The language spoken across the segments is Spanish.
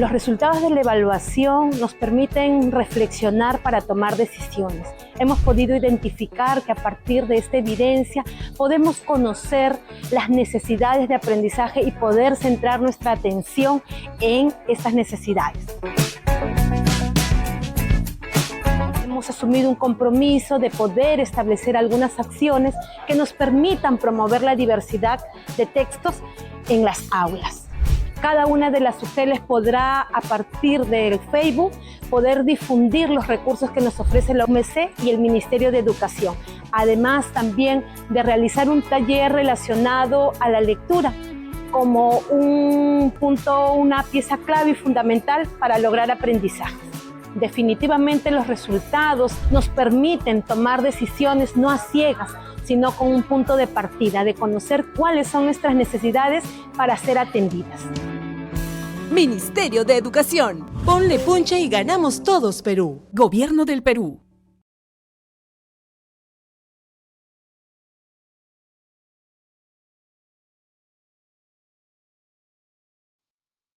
Los resultados de la evaluación nos permiten reflexionar para tomar decisiones. Hemos podido identificar que a partir de esta evidencia podemos conocer las necesidades de aprendizaje y poder centrar nuestra atención en esas necesidades. Hemos asumido un compromiso de poder establecer algunas acciones que nos permitan promover la diversidad de textos en las aulas. Cada una de las UGELes podrá, a partir del Facebook, poder difundir los recursos que nos ofrece la OMC y el Ministerio de Educación. Además, también de realizar un taller relacionado a la lectura como un punto, una pieza clave y fundamental para lograr aprendizaje. Definitivamente los resultados nos permiten tomar decisiones no a ciegas, sino con un punto de partida, de conocer cuáles son nuestras necesidades para ser atendidas. Ministerio de Educación. Ponle punche y ganamos todos, Perú. Gobierno del Perú.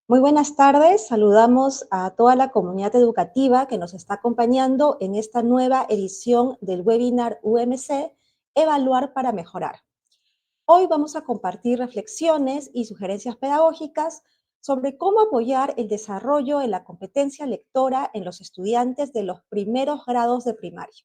Muy buenas tardes, saludamos a toda la comunidad educativa que nos está acompañando en esta nueva edición del webinar UMC, Evaluar para Mejorar. Hoy vamos a compartir reflexiones y sugerencias pedagógicas sobre cómo apoyar el desarrollo de la competencia lectora en los estudiantes de los primeros grados de primaria.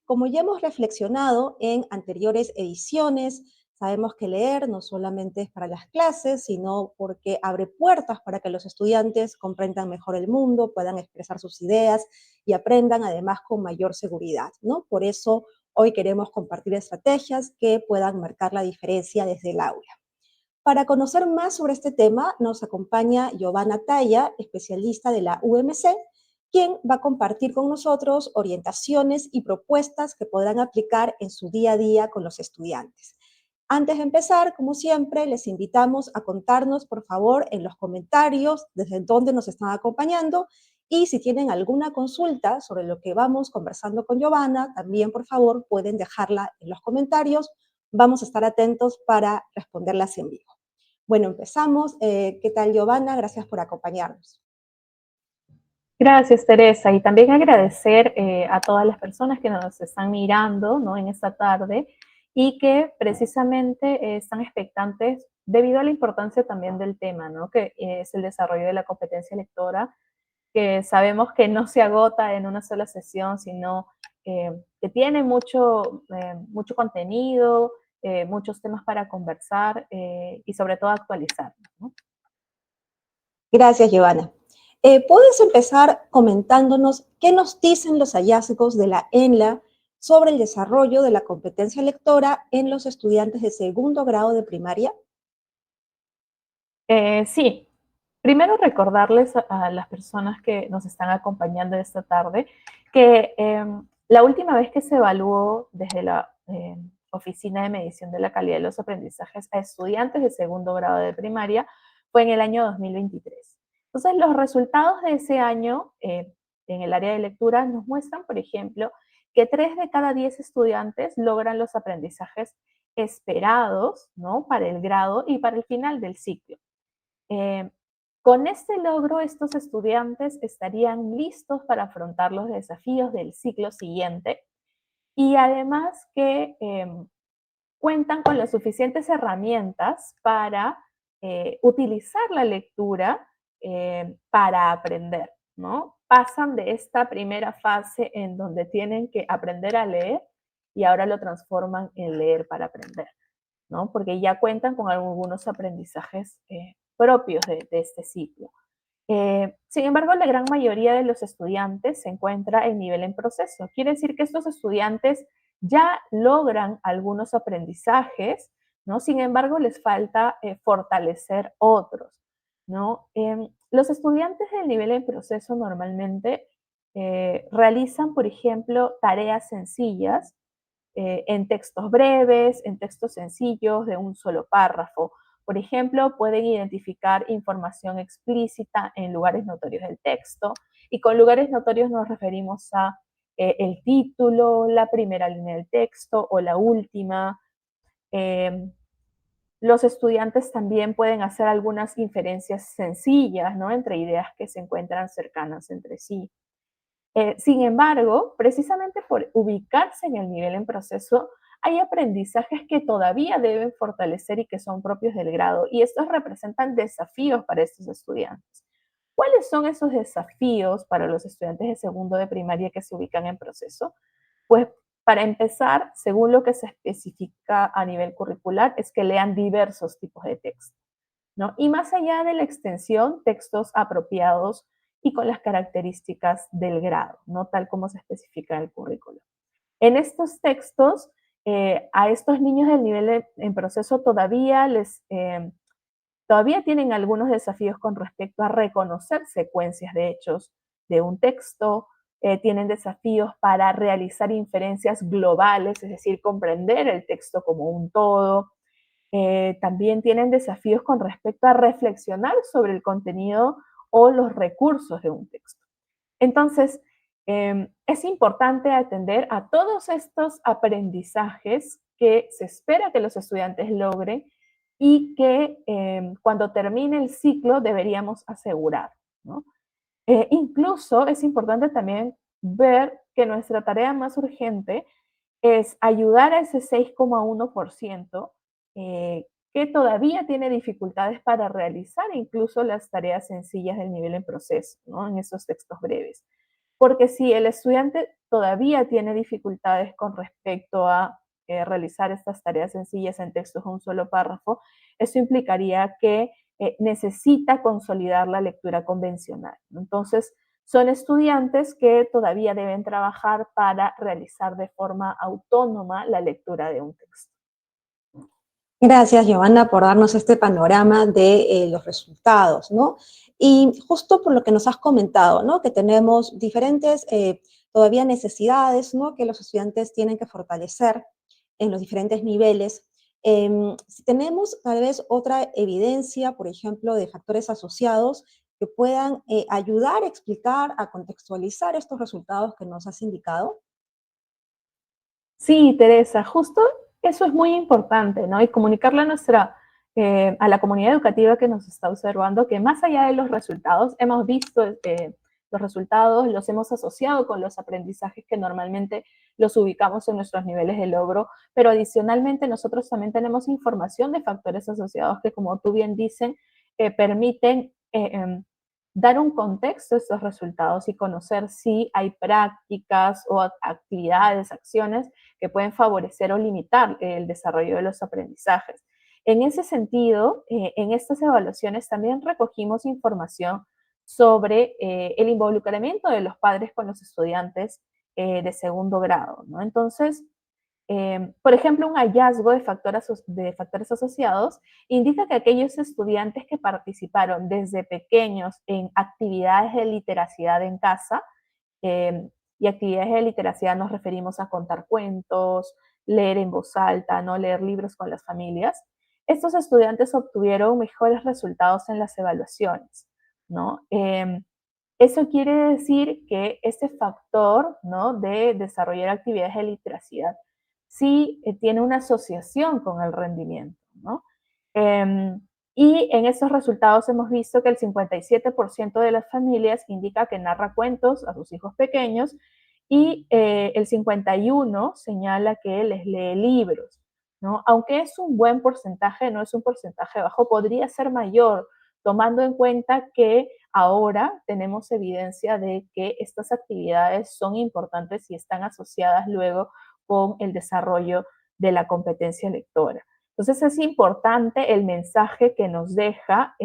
Como ya hemos reflexionado en anteriores ediciones, sabemos que leer no solamente es para las clases, sino porque abre puertas para que los estudiantes comprendan mejor el mundo, puedan expresar sus ideas y aprendan además con mayor seguridad, ¿no? Por eso hoy queremos compartir estrategias que puedan marcar la diferencia desde el aula. Para conocer más sobre este tema, nos acompaña Giovanna Talla, especialista de la UMC, quien va a compartir con nosotros orientaciones y propuestas que podrán aplicar en su día a día con los estudiantes. Antes de empezar, como siempre, les invitamos a contarnos, por favor, en los comentarios desde dónde nos están acompañando y si tienen alguna consulta sobre lo que vamos conversando con Giovanna, también, por favor, pueden dejarla en los comentarios. Vamos a estar atentos para responderlas en vivo. Bueno, empezamos. ¿Qué tal, Giovanna? Gracias por acompañarnos. Gracias, Teresa, y también agradecer a todas las personas que nos están mirando, ¿no?, en esta tarde y que precisamente están expectantes debido a la importancia también del tema, ¿no?, que es el desarrollo de la competencia lectora, que sabemos que no se agota en una sola sesión, sino que tiene mucho contenido, muchos temas para conversar y sobre todo actualizar, ¿no? Gracias, Giovanna. ¿Puedes empezar comentándonos qué nos dicen los hallazgos de la ENLA sobre el desarrollo de la competencia lectora en los estudiantes de segundo grado de primaria? Sí. Primero recordarles a las personas que nos están acompañando esta tarde que la última vez que se evaluó desde la Oficina de Medición de la Calidad de los Aprendizajes a estudiantes de segundo grado de primaria fue en el año 2023. Entonces, los resultados de ese año en el área de lectura nos muestran, por ejemplo, que 3 de cada 10 estudiantes logran los aprendizajes esperados, ¿no?, para el grado y para el final del ciclo. Eh, con este logro, estos estudiantes estarían listos para afrontar los desafíos del ciclo siguiente y además que cuentan con las suficientes herramientas para utilizar la lectura para aprender, ¿no? Pasan de esta primera fase en donde tienen que aprender a leer y ahora lo transforman en leer para aprender, ¿no?, porque ya cuentan con algunos aprendizajes propios de este ciclo. Sin embargo, la gran mayoría de los estudiantes se encuentra en nivel en proceso. Quiere decir que estos estudiantes ya logran algunos aprendizajes, ¿no? Sin embargo, les falta fortalecer otros, ¿no? Los estudiantes del nivel en proceso normalmente realizan, por ejemplo, tareas sencillas en textos breves, en textos sencillos de un solo párrafo. Por ejemplo, pueden identificar información explícita en lugares notorios del texto, y con lugares notorios nos referimos a el título, la primera línea del texto o la última. Eh, Los estudiantes también pueden hacer algunas inferencias sencillas, ¿no? Entre ideas que se encuentran cercanas entre sí. Sin embargo, precisamente por ubicarse en el nivel en proceso, hay aprendizajes que todavía deben fortalecer y que son propios del grado, y estos representan desafíos para estos estudiantes. ¿Cuáles son esos desafíos para los estudiantes de segundo de primaria que se ubican en proceso? Pues para empezar, según lo que se especifica a nivel curricular, es que lean diversos tipos de texto, ¿no? Y más allá de la extensión, textos apropiados y con las características del grado, ¿no? Tal como se especifica en el currículo. En estos textos, a estos niños del nivel en proceso todavía tienen algunos desafíos con respecto a reconocer secuencias de hechos de un texto, tienen desafíos para realizar inferencias globales, es decir, comprender el texto como un todo. También tienen desafíos con respecto a reflexionar sobre el contenido o los recursos de un texto. Entonces, es importante atender a todos estos aprendizajes que se espera que los estudiantes logren y que cuando termine el ciclo deberíamos asegurar, ¿no? Incluso es importante también ver que nuestra tarea más urgente es ayudar a ese 6,1% que todavía tiene dificultades para realizar incluso las tareas sencillas del nivel en proceso, ¿no? En esos textos breves. Porque si el estudiante todavía tiene dificultades con respecto a realizar estas tareas sencillas en textos de un solo párrafo, eso implicaría que necesita consolidar la lectura convencional. Entonces, son estudiantes que todavía deben trabajar para realizar de forma autónoma la lectura de un texto. Gracias, Giovanna, por darnos este panorama de los resultados, ¿no? Y justo por lo que nos has comentado, ¿no? Que tenemos diferentes todavía necesidades, ¿no? Que los estudiantes tienen que fortalecer en los diferentes niveles. Si tenemos tal vez otra evidencia, por ejemplo, de factores asociados que puedan ayudar a explicar, a contextualizar estos resultados que nos has indicado. Sí, Teresa, justo eso es muy importante, ¿no? Y comunicarle a la comunidad educativa que nos está observando que más allá de los resultados, hemos visto los resultados, los hemos asociado con los aprendizajes que normalmente los ubicamos en nuestros niveles de logro, pero adicionalmente nosotros también tenemos información de factores asociados que, como tú bien dicen, permiten dar un contexto a estos resultados y conocer si hay prácticas o actividades, acciones que pueden favorecer o limitar el desarrollo de los aprendizajes. En ese sentido, en estas evaluaciones también recogimos información sobre el involucramiento de los padres con los estudiantes de segundo grado, ¿no? Entonces, por ejemplo, un hallazgo de factores asociados indica que aquellos estudiantes que participaron desde pequeños en actividades de literacidad en casa, eh, y actividades de literacidad nos referimos a contar cuentos, leer en voz alta, no leer libros con las familias, estos estudiantes obtuvieron mejores resultados en las evaluaciones, ¿no? Eso quiere decir que este factor, ¿no? De desarrollar actividades de literacidad sí tiene una asociación con el rendimiento, ¿no? Eh, y en esos resultados hemos visto que el 57% de las familias indica que narra cuentos a sus hijos pequeños y el 51% señala que les lee libros, ¿no? Aunque es un buen porcentaje, no es un porcentaje bajo, podría ser mayor, tomando en cuenta que ahora tenemos evidencia de que estas actividades son importantes y están asociadas luego con el desarrollo de la competencia lectora. Entonces es importante el mensaje que nos dejan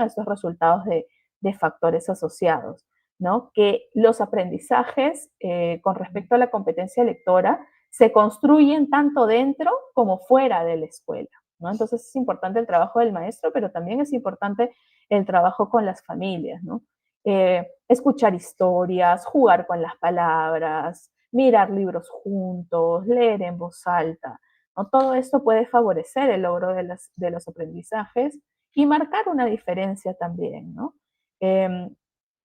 estos resultados de factores asociados, ¿no? Que los aprendizajes con respecto a la competencia lectora se construyen tanto dentro como fuera de la escuela, ¿no? Entonces es importante el trabajo del maestro, pero también es importante el trabajo con las familias, ¿no? Escuchar historias, jugar con las palabras, mirar libros juntos, leer en voz alta, ¿no? Todo esto puede favorecer el logro de los aprendizajes y marcar una diferencia también, ¿no?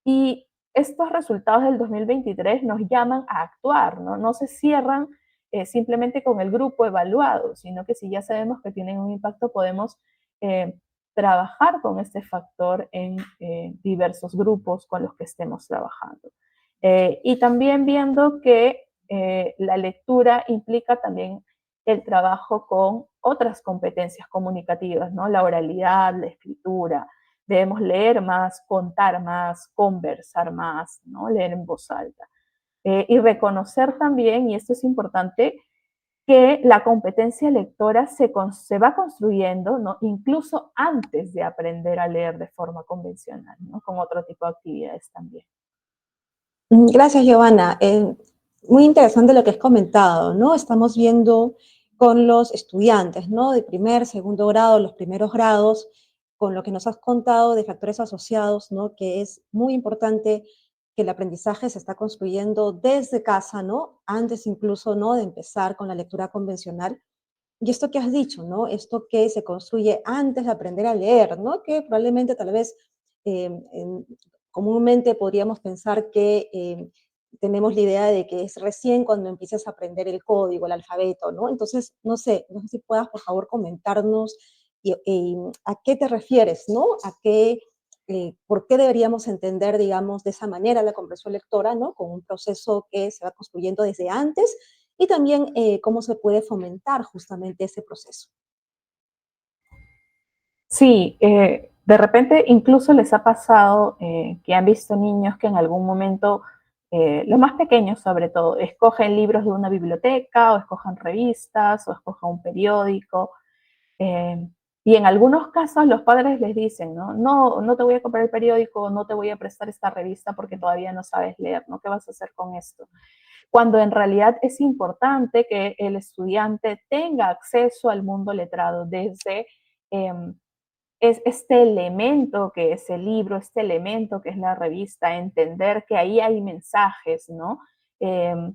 Y estos resultados del 2023 nos llaman a actuar, ¿no? No se cierran simplemente con el grupo evaluado, sino que si ya sabemos que tienen un impacto, podemos trabajar con este factor en diversos grupos con los que estemos trabajando. Y también viendo que la lectura implica también el trabajo con otras competencias comunicativas, ¿no? La oralidad, la escritura. Debemos leer más, contar más, conversar más, ¿no? Leer en voz alta. Y reconocer también, y esto es importante, que la competencia lectora se va construyendo, ¿no? Incluso antes de aprender a leer de forma convencional, ¿no? Con otro tipo de actividades también. Gracias, Giovanna. Muy interesante lo que has comentado, ¿no? Estamos viendo con los estudiantes, ¿no? De primer, segundo grado, los primeros grados, con lo que nos has contado de factores asociados, ¿no? Que es muy importante que el aprendizaje se está construyendo desde casa, ¿no? Antes incluso, ¿no? De empezar con la lectura convencional. Y esto que has dicho, ¿no? Esto que se construye antes de aprender a leer, ¿no? Que probablemente tal vez comúnmente podríamos pensar que tenemos la idea de que es recién cuando empiezas a aprender el código, el alfabeto, ¿no? Entonces, no sé si puedas, por favor, comentarnos a qué te refieres, ¿no? ¿Por qué deberíamos entender, digamos, de esa manera la comprensión lectora, ¿no? Con un proceso que se va construyendo desde antes y también cómo se puede fomentar justamente ese proceso. Sí, de repente incluso les ha pasado que han visto niños que en algún momento, los más pequeños sobre todo, escogen libros de una biblioteca o escogen revistas o escogen un periódico. eh, y en algunos casos los padres les dicen, ¿no? No, no te voy a comprar el periódico, no te voy a prestar esta revista porque todavía no sabes leer, ¿no? ¿Qué vas a hacer con esto? Cuando en realidad es importante que el estudiante tenga acceso al mundo letrado desde es este elemento que es el libro, este elemento que es la revista, entender que ahí hay mensajes, ¿no? Eh,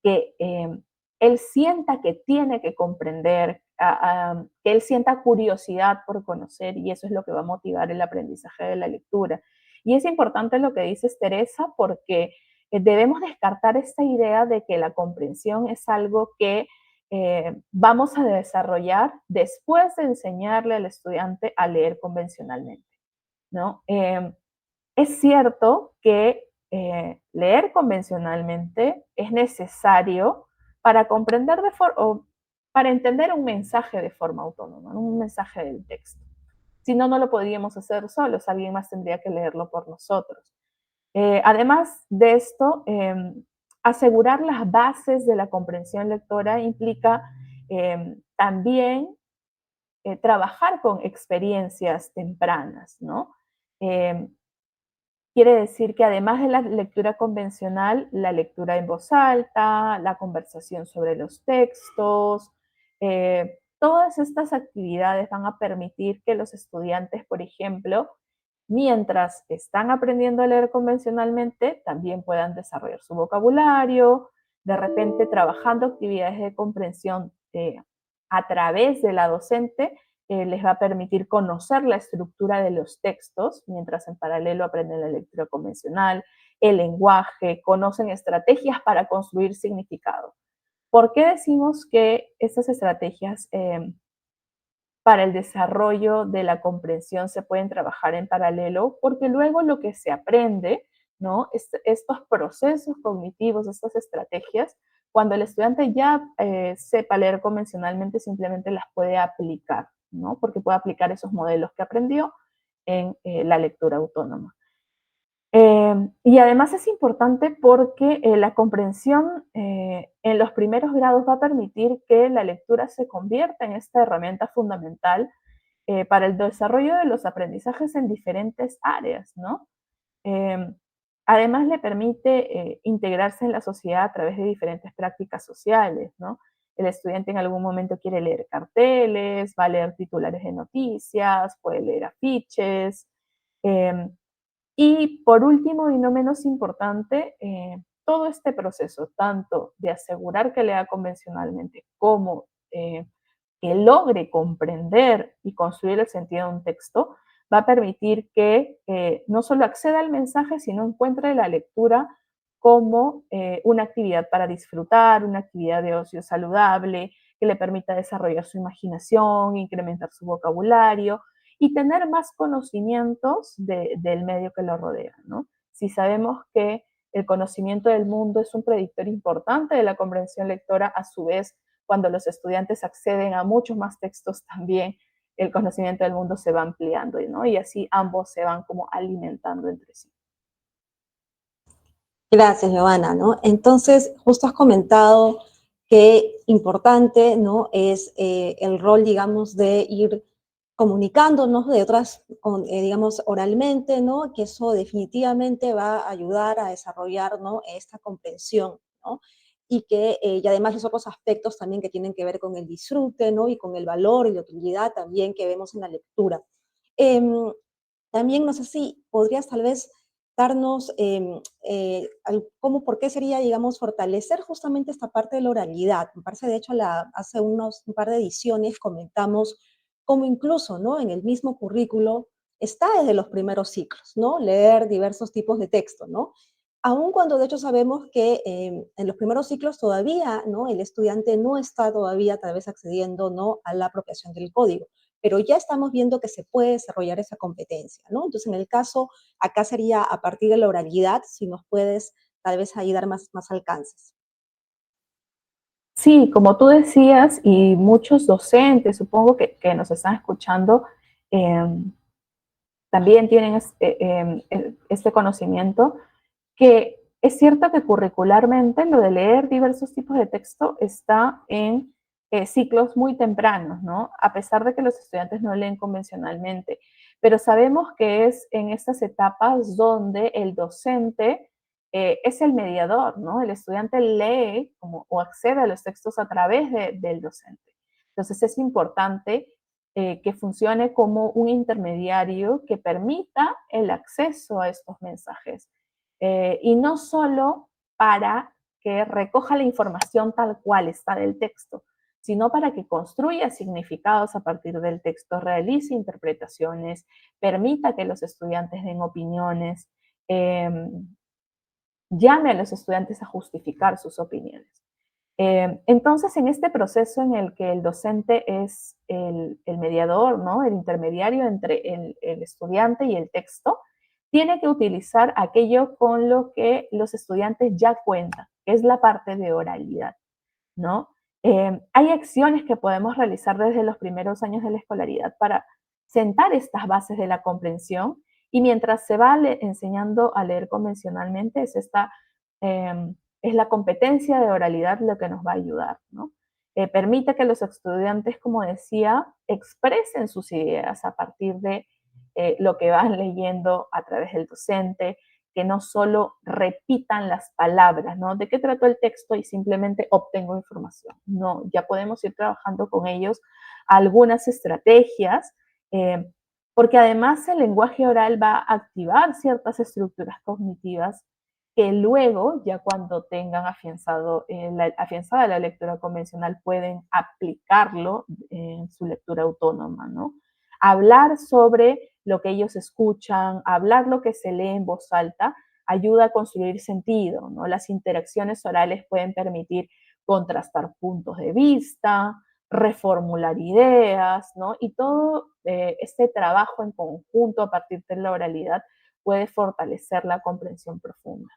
que él sienta que tiene que comprender, que él sienta curiosidad por conocer y eso es lo que va a motivar el aprendizaje de la lectura. Y es importante lo que dices, Teresa, porque debemos descartar esta idea de que la comprensión es algo que vamos a desarrollar después de enseñarle al estudiante a leer convencionalmente, ¿no? Es cierto que leer convencionalmente es necesario para comprender o para entender un mensaje de forma autónoma, ¿no? Un mensaje del texto. Si no, no lo podríamos hacer solos, alguien más tendría que leerlo por nosotros. Además de esto, asegurar las bases de la comprensión lectora implica también trabajar con experiencias tempranas, ¿no? Eh, Quiere decir que además de la lectura convencional, la lectura en voz alta, la conversación sobre los textos, todas estas actividades van a permitir que los estudiantes, por ejemplo, mientras están aprendiendo a leer convencionalmente, también puedan desarrollar su vocabulario, de repente trabajando actividades de comprensión a través de la docente, les va a permitir conocer la estructura de los textos, mientras en paralelo aprenden la lectura convencional, el lenguaje, conocen estrategias para construir significado. ¿Por qué decimos que estas estrategias para el desarrollo de la comprensión se pueden trabajar en paralelo? Porque luego lo que se aprende, ¿no? Estos procesos cognitivos, estas estrategias, cuando el estudiante ya sepa leer convencionalmente, simplemente las puede aplicar, ¿no? Porque puede aplicar esos modelos que aprendió en la lectura autónoma. Y además es importante porque la comprensión en los primeros grados va a permitir que la lectura se convierta en esta herramienta fundamental para el desarrollo de los aprendizajes en diferentes áreas, ¿no? Eh, Además le permite integrarse en la sociedad a través de diferentes prácticas sociales, ¿no? El estudiante en algún momento quiere leer carteles, va a leer titulares de noticias, puede leer afiches, eh, y por último, y no menos importante, todo este proceso, tanto de asegurar que lea convencionalmente como que logre comprender y construir el sentido de un texto, va a permitir que no solo acceda al mensaje, sino encuentre la lectura como una actividad para disfrutar, una actividad de ocio saludable, que le permita desarrollar su imaginación, incrementar su vocabulario y tener más conocimientos del medio que lo rodea, ¿no? Si sabemos que el conocimiento del mundo es un predictor importante de la comprensión lectora, a su vez, cuando los estudiantes acceden a muchos más textos también, el conocimiento del mundo se va ampliando, ¿no? Y así ambos se van como alimentando entre sí. Gracias, Giovanna, ¿no? Entonces, justo has comentado que importante, ¿no? Es el rol, digamos, de ir comunicándonos de otras, digamos, oralmente, ¿no? Que eso definitivamente va a ayudar a desarrollar, ¿no? Esta comprensión, ¿no? Y además los otros aspectos también que tienen que ver con el disfrute, ¿no? Y con el valor y la utilidad también que vemos en la lectura. Em, También no sé si podrías tal vez darnos por qué sería, digamos, fortalecer justamente esta parte de la oralidad. Me parece, de hecho, hace un par de ediciones comentamos cómo incluso, ¿no? En el mismo currículo está desde los primeros ciclos, ¿no? Leer diversos tipos de texto, ¿no? Aun cuando de hecho sabemos que en los primeros ciclos todavía, ¿no? El estudiante no está todavía tal vez accediendo, ¿no? A la apropiación del código, pero ya estamos viendo que se puede desarrollar esa competencia, ¿no? Entonces, en el caso, acá sería a partir de la oralidad, si nos puedes tal vez ahí dar más alcances. Sí, como tú decías, y muchos docentes, supongo que nos están escuchando, eh, también tienen este conocimiento, que es cierto que curricularmente lo de leer diversos tipos de texto está en ciclos muy tempranos, ¿no? A pesar de que los estudiantes no leen convencionalmente, pero sabemos que es en estas etapas donde el docente es el mediador, ¿no? El estudiante lee o accede a los textos a través del docente. Entonces es importante que funcione como un intermediario que permita el acceso a estos mensajes. Y no solo para que recoja la información tal cual está del texto, sino para que construya significados a partir del texto, realice interpretaciones, permita que los estudiantes den opiniones, eh, llame a los estudiantes a justificar sus opiniones. Entonces, en este proceso en el que el docente es el mediador, ¿no? El intermediario entre el estudiante y el texto, tiene que utilizar aquello con lo que los estudiantes ya cuentan, que es la parte de oralidad, ¿no? Hay acciones que podemos realizar desde los primeros años de la escolaridad para sentar estas bases de la comprensión y mientras se va enseñando a leer convencionalmente es la competencia de oralidad lo que nos va a ayudar, ¿no? Permite que los estudiantes, como decía, expresen sus ideas a partir de lo que van leyendo a través del docente, que no solo repitan las palabras, ¿no? ¿De qué trató el texto? Y simplemente obtengo información. No, ya podemos ir trabajando con ellos algunas estrategias, eh, porque además el lenguaje oral va a activar ciertas estructuras cognitivas que luego, ya cuando tengan afianzada la lectura convencional, pueden aplicarlo en su lectura autónoma, ¿no? Hablar sobre lo que ellos escuchan, hablar lo que se lee en voz alta, ayuda a construir sentido, ¿no? Las interacciones orales pueden permitir contrastar puntos de vista, reformular ideas, ¿no? Y todo este trabajo en conjunto a partir de la oralidad puede fortalecer la comprensión profunda.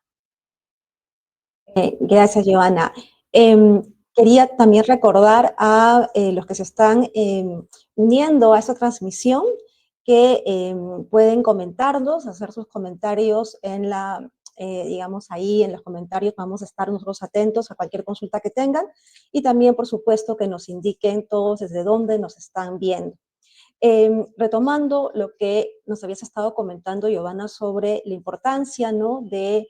Gracias, Giovanna. Quería también recordar a los que se están uniendo a esta transmisión que pueden comentarnos, hacer sus comentarios digamos, ahí en los comentarios vamos a estar nosotros atentos a cualquier consulta que tengan y también, por supuesto, que nos indiquen todos desde dónde nos están viendo. Retomando lo que nos habías estado comentando, Giovanna, sobre la importancia, ¿no? de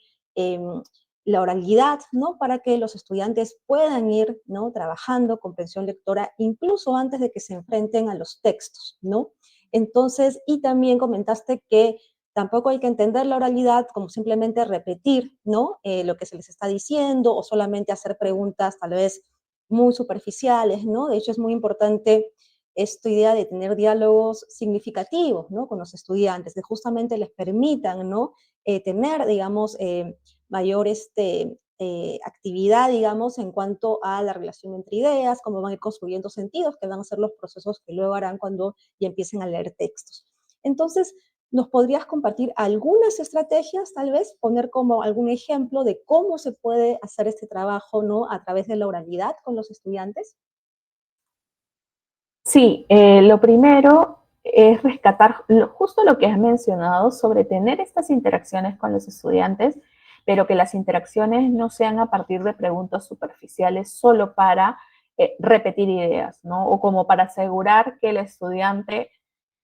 la oralidad, ¿no? Para que los estudiantes puedan ir, ¿no? Trabajando comprensión lectora incluso antes de que se enfrenten a los textos, ¿no? Entonces, y también comentaste que tampoco hay que entender la oralidad como simplemente repetir, ¿no? Lo que se les está diciendo o solamente hacer preguntas tal vez muy superficiales, ¿no? De hecho, es muy importante esta idea de tener diálogos significativos, ¿no? Con los estudiantes, que justamente les permitan, ¿no? Tener, digamos, mayor actividad, digamos, en cuanto a la relación entre ideas, cómo van a ir construyendo sentidos, que van a ser los procesos que luego harán cuando ya empiecen a leer textos. Entonces, ¿nos podrías compartir algunas estrategias, tal vez, poner como algún ejemplo de cómo se puede hacer este trabajo, ¿no?, a través de la oralidad con los estudiantes? Sí, lo primero es rescatar justo lo que has mencionado sobre tener estas interacciones con los estudiantes, pero que las interacciones no sean a partir de preguntas superficiales solo para repetir ideas, ¿no? O como para asegurar que el estudiante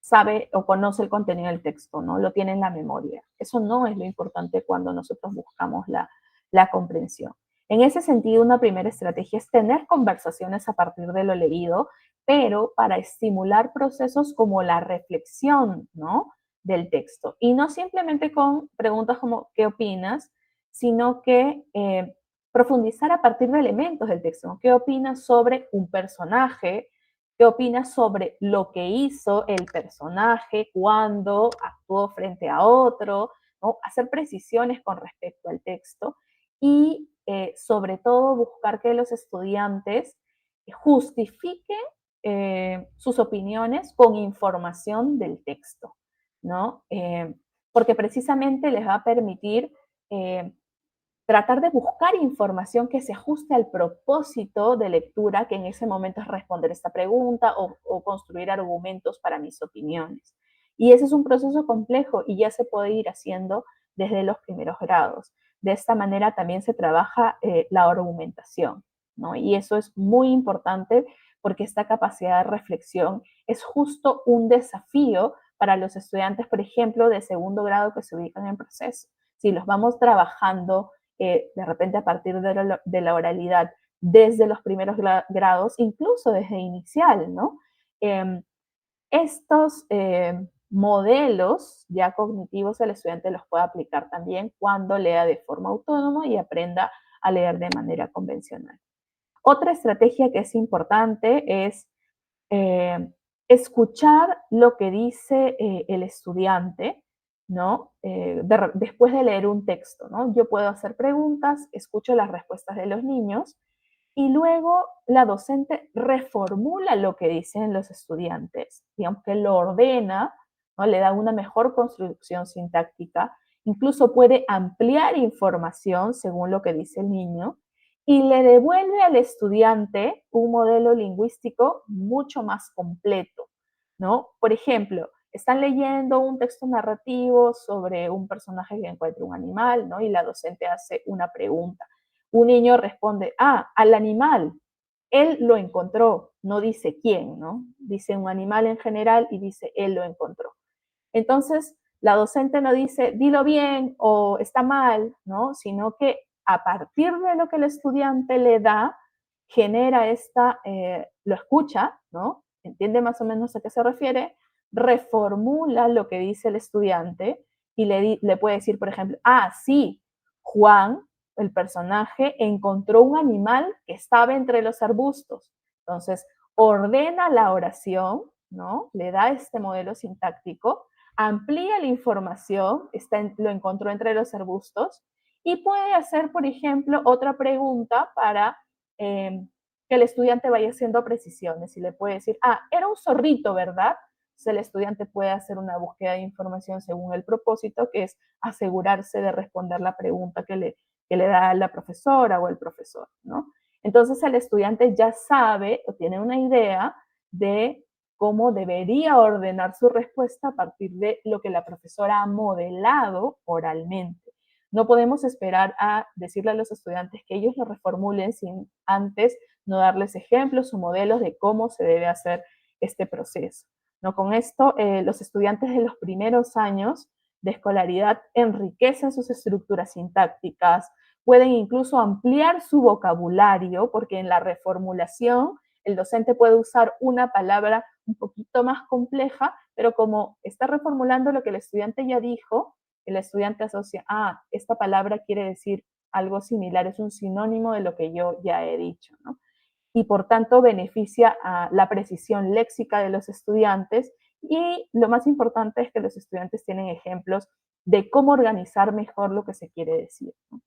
sabe o conoce el contenido del texto, ¿no? Lo tiene en la memoria. Eso no es lo importante cuando nosotros buscamos la comprensión. En ese sentido, una primera estrategia es tener conversaciones a partir de lo leído, pero para estimular procesos como la reflexión, ¿no?, del texto. Y no simplemente con preguntas como ¿qué opinas?, sino que profundizar a partir de elementos del texto, ¿no? ¿Qué opinas sobre un personaje? ¿Qué opinas sobre lo que hizo el personaje cuando actuó frente a otro? ¿No? Hacer precisiones con respecto al texto y sobre todo buscar que los estudiantes justifiquen sus opiniones con información del texto, ¿no? Porque precisamente les va a permitir eh, tratar de buscar información que se ajuste al propósito de lectura, que en ese momento es responder esta pregunta o construir argumentos para mis opiniones. Y ese es un proceso complejo y ya se puede ir haciendo desde los primeros grados. De esta manera también se trabaja la argumentación, ¿no? Y eso es muy importante porque esta capacidad de reflexión es justo un desafío para los estudiantes, por ejemplo, de segundo grado que se ubican en proceso. Si los vamos trabajando de repente a partir de la oralidad desde los primeros grados, incluso desde inicial, ¿no? Eh, estos modelos ya cognitivos el estudiante los puede aplicar también cuando lea de forma autónoma y aprenda a leer de manera convencional. Otra estrategia que es importante es eh, escuchar lo que dice el estudiante, ¿no? Después de leer un texto, ¿no? Yo puedo hacer preguntas, escucho las respuestas de los niños y luego la docente reformula lo que dicen los estudiantes, digamos que lo ordena, ¿no? Le da una mejor construcción sintáctica, incluso puede ampliar información según lo que dice el niño y le devuelve al estudiante un modelo lingüístico mucho más completo, ¿no? Por ejemplo, están leyendo un texto narrativo sobre un personaje que encuentra un animal, ¿no? Y la docente hace una pregunta. Un niño responde, al animal, él lo encontró, no dice quién, ¿no? Dice un animal en general y dice él lo encontró. Entonces, la docente no dice, dilo bien o está mal, ¿no? Sino que a partir de lo que el estudiante le da, genera lo escucha, ¿no? Entiende más o menos a qué se refiere, reformula lo que dice el estudiante y le puede decir, por ejemplo, sí, Juan, el personaje, encontró un animal que estaba entre los arbustos. Entonces, ordena la oración, ¿no? Le da este modelo sintáctico, amplía la información, lo encontró entre los arbustos, y puede hacer, por ejemplo, otra pregunta para que el estudiante vaya haciendo precisiones y le puede decir, era un zorrito, ¿verdad? Entonces el estudiante puede hacer una búsqueda de información según el propósito, que es asegurarse de responder la pregunta que le da la profesora o el profesor, ¿no? Entonces el estudiante ya sabe o tiene una idea de cómo debería ordenar su respuesta a partir de lo que la profesora ha modelado oralmente. No podemos esperar a decirle a los estudiantes que ellos lo reformulen sin antes no darles ejemplos o modelos de cómo se debe hacer este proceso. ¿No? Con esto, los estudiantes de los primeros años de escolaridad enriquecen sus estructuras sintácticas, pueden incluso ampliar su vocabulario, porque en la reformulación el docente puede usar una palabra un poquito más compleja, pero como está reformulando lo que el estudiante ya dijo, el estudiante asocia, esta palabra quiere decir algo similar, es un sinónimo de lo que yo ya he dicho, ¿no? Y por tanto beneficia a la precisión léxica de los estudiantes y lo más importante es que los estudiantes tienen ejemplos de cómo organizar mejor lo que se quiere decir, ¿no?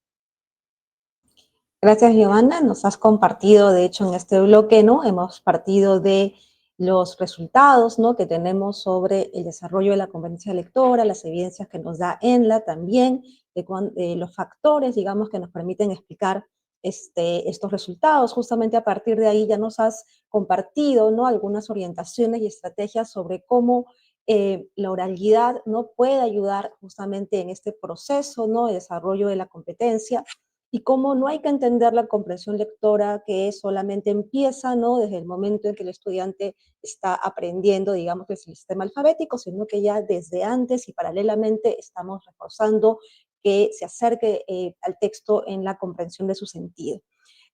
Gracias, Giovanna. Nos has compartido, de hecho, en este bloque, ¿no? Hemos partido de los resultados, ¿no?, que tenemos sobre el desarrollo de la competencia lectora, las evidencias que nos da ENLA también, de los factores, digamos, que nos permiten explicar estos resultados. Justamente a partir de ahí ya nos has compartido, ¿no?, algunas orientaciones y estrategias sobre cómo la oralidad, ¿no?, puede ayudar justamente en este proceso, ¿no?, de desarrollo de la competencia, y cómo no hay que entender la comprensión lectora que solamente empieza, ¿no?, desde el momento en que el estudiante está aprendiendo, digamos, desde el sistema alfabético, sino que ya desde antes y paralelamente estamos reforzando que se acerque al texto en la comprensión de su sentido.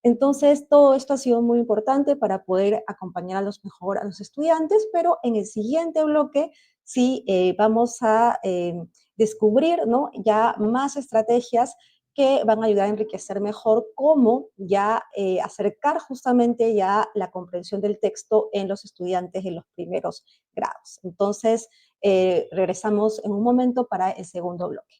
Entonces, todo esto ha sido muy importante para poder acompañar mejor a los estudiantes, pero en el siguiente bloque sí vamos a descubrir, ¿no?, ya más estrategias que van a ayudar a enriquecer mejor cómo ya acercar justamente ya la comprensión del texto en los estudiantes en los primeros grados. Entonces, regresamos en un momento para el segundo bloque.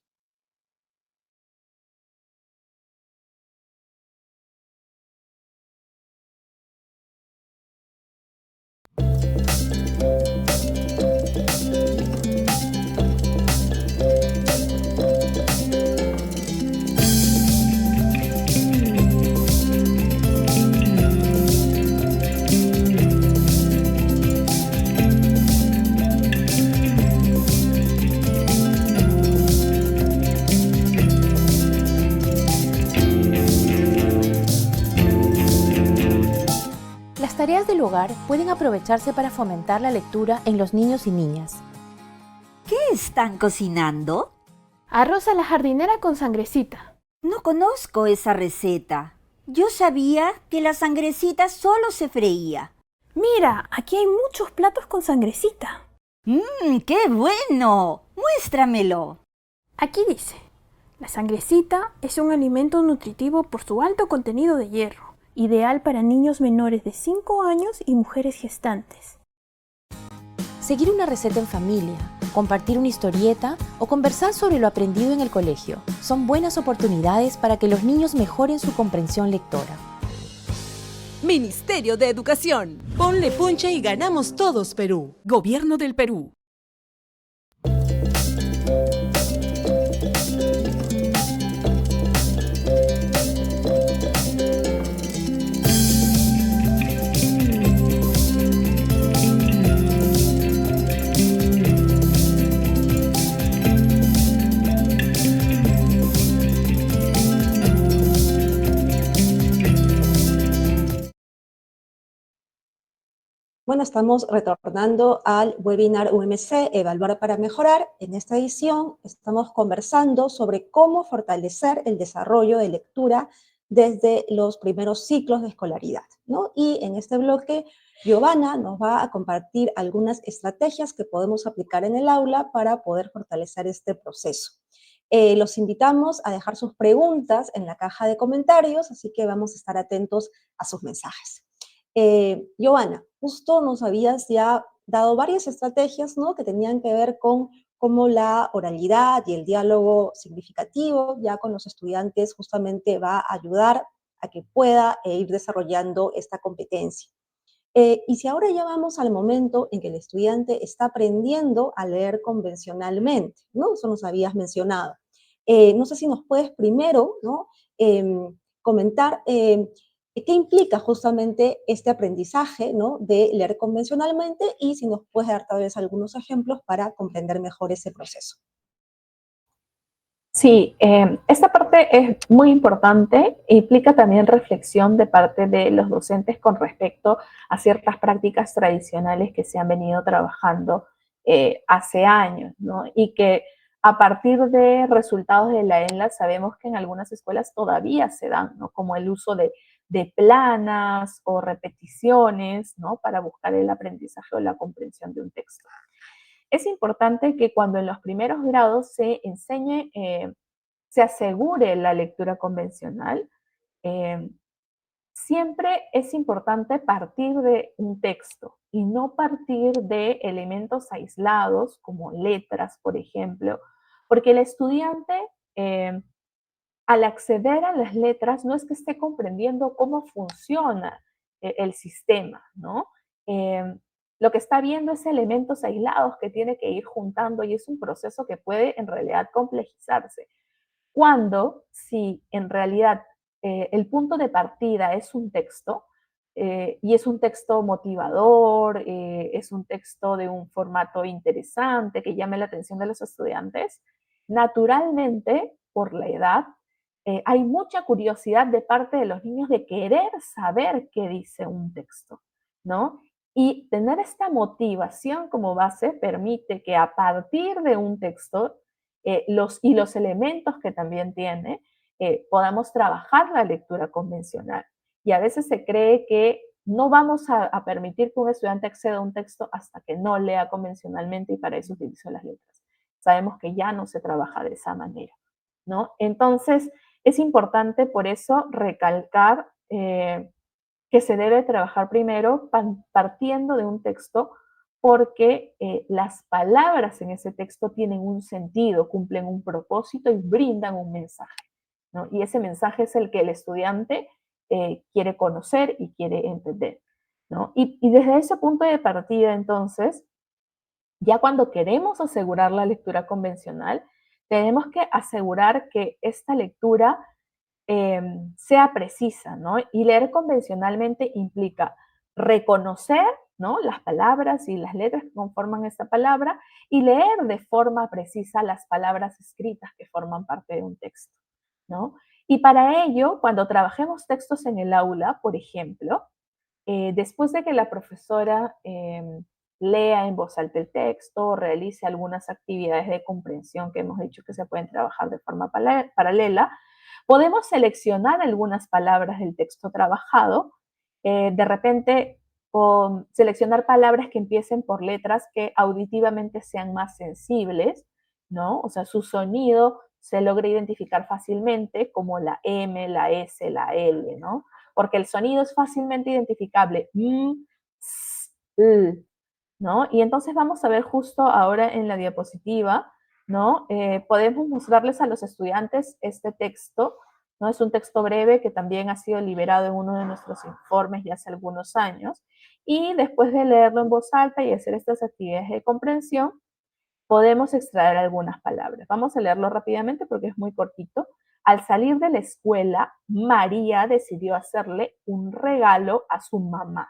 Las tareas del hogar pueden aprovecharse para fomentar la lectura en los niños y niñas. ¿Qué están cocinando? Arroz a la jardinera con sangrecita. No conozco esa receta. Yo sabía que la sangrecita solo se freía. Mira, aquí hay muchos platos con sangrecita. ¡Qué bueno! ¡Muéstramelo! Aquí dice, la sangrecita es un alimento nutritivo por su alto contenido de hierro, ideal para niños menores de 5 años y mujeres gestantes. Seguir una receta en familia, compartir una historieta o conversar sobre lo aprendido en el colegio son buenas oportunidades para que los niños mejoren su comprensión lectora. Ministerio de Educación. Ponle punche y ganamos todos Perú. Gobierno del Perú. Bueno, estamos retornando al webinar UMC, Evaluar para Mejorar. En esta edición estamos conversando sobre cómo fortalecer el desarrollo de lectura desde los primeros ciclos de escolaridad, ¿no? Y en este bloque, Giovanna nos va a compartir algunas estrategias que podemos aplicar en el aula para poder fortalecer este proceso. Los invitamos a dejar sus preguntas en la caja de comentarios, así que vamos a estar atentos a sus mensajes. Giovanna, justo nos habías ya dado varias estrategias, ¿no?, que tenían que ver con cómo la oralidad y el diálogo significativo ya con los estudiantes justamente va a ayudar a que pueda ir desarrollando esta competencia. Y si ahora ya vamos al momento en que el estudiante está aprendiendo a leer convencionalmente, ¿no? Eso nos habías mencionado. No sé si nos puedes primero, ¿no?, comentar qué implica justamente este aprendizaje, ¿no?, de leer convencionalmente, y si nos puedes dar tal vez algunos ejemplos para comprender mejor ese proceso. Sí, esta parte es muy importante e implica también reflexión de parte de los docentes con respecto a ciertas prácticas tradicionales que se han venido trabajando hace años, ¿no? Y que a partir de resultados de la ENLA sabemos que en algunas escuelas todavía se dan, ¿no?, como el uso de planas o repeticiones, ¿no?, para buscar el aprendizaje o la comprensión de un texto. Es importante que cuando en los primeros grados se enseñe, se asegure la lectura convencional. eh, Siempre es importante partir de un texto y no partir de elementos aislados como letras, por ejemplo, porque el estudiante al acceder a las letras no es que esté comprendiendo cómo funciona el sistema, ¿no? Lo que está viendo es elementos aislados que tiene que ir juntando y es un proceso que puede en realidad complejizarse. Cuando, si en realidad el punto de partida es un texto, y es un texto motivador, es un texto de un formato interesante que llame la atención de los estudiantes, naturalmente, por la edad, hay mucha curiosidad de parte de los niños de querer saber qué dice un texto, ¿no? Y tener esta motivación como base permite que a partir de un texto los elementos que también tiene, podamos trabajar la lectura convencional. Y a veces se cree que no vamos a permitir que un estudiante acceda a un texto hasta que no lea convencionalmente y para eso utilizo las letras. Sabemos que ya no se trabaja de esa manera, ¿no? Entonces, es importante por eso recalcar que se debe trabajar primero partiendo de un texto porque las palabras en ese texto tienen un sentido, cumplen un propósito y brindan un mensaje, ¿no? Y ese mensaje es el que el estudiante quiere conocer y quiere entender, ¿no? Y desde ese punto de partida, entonces, ya cuando queremos asegurar la lectura convencional, tenemos que asegurar que esta lectura sea precisa, ¿no? Y leer convencionalmente implica reconocer, ¿no? Las palabras y las letras que conforman esta palabra y leer de forma precisa las palabras escritas que forman parte de un texto, ¿no? Y para ello, cuando trabajemos textos en el aula, por ejemplo, después de que la profesora lea en voz alta el texto, realice algunas actividades de comprensión que hemos dicho que se pueden trabajar de forma paralela, podemos seleccionar algunas palabras del texto trabajado, de repente seleccionar palabras que empiecen por letras que auditivamente sean más sensibles, ¿no? O sea, su sonido se logra identificar fácilmente como la M, la S, la L, ¿no? Porque el sonido es fácilmente identificable. S, L, ¿no? Y entonces vamos a ver justo ahora en la diapositiva, ¿no? Podemos mostrarles a los estudiantes este texto, ¿no? Es un texto breve que también ha sido liberado en uno de nuestros informes ya hace algunos años. Y después de leerlo en voz alta y hacer estas actividades de comprensión, podemos extraer algunas palabras. Vamos a leerlo rápidamente porque es muy cortito. Al salir de la escuela, María decidió hacerle un regalo a su mamá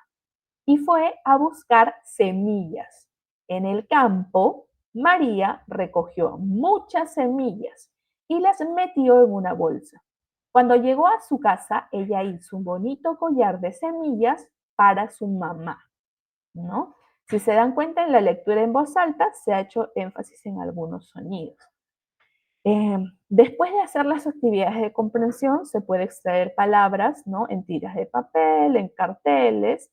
y fue a buscar semillas. En el campo, María recogió muchas semillas y las metió en una bolsa. Cuando llegó a su casa, ella hizo un bonito collar de semillas para su mamá, ¿no? Si se dan cuenta, en la lectura en voz alta se ha hecho énfasis en algunos sonidos. Después de hacer las actividades de comprensión, se puede extraer palabras, ¿no? En tiras de papel, en carteles,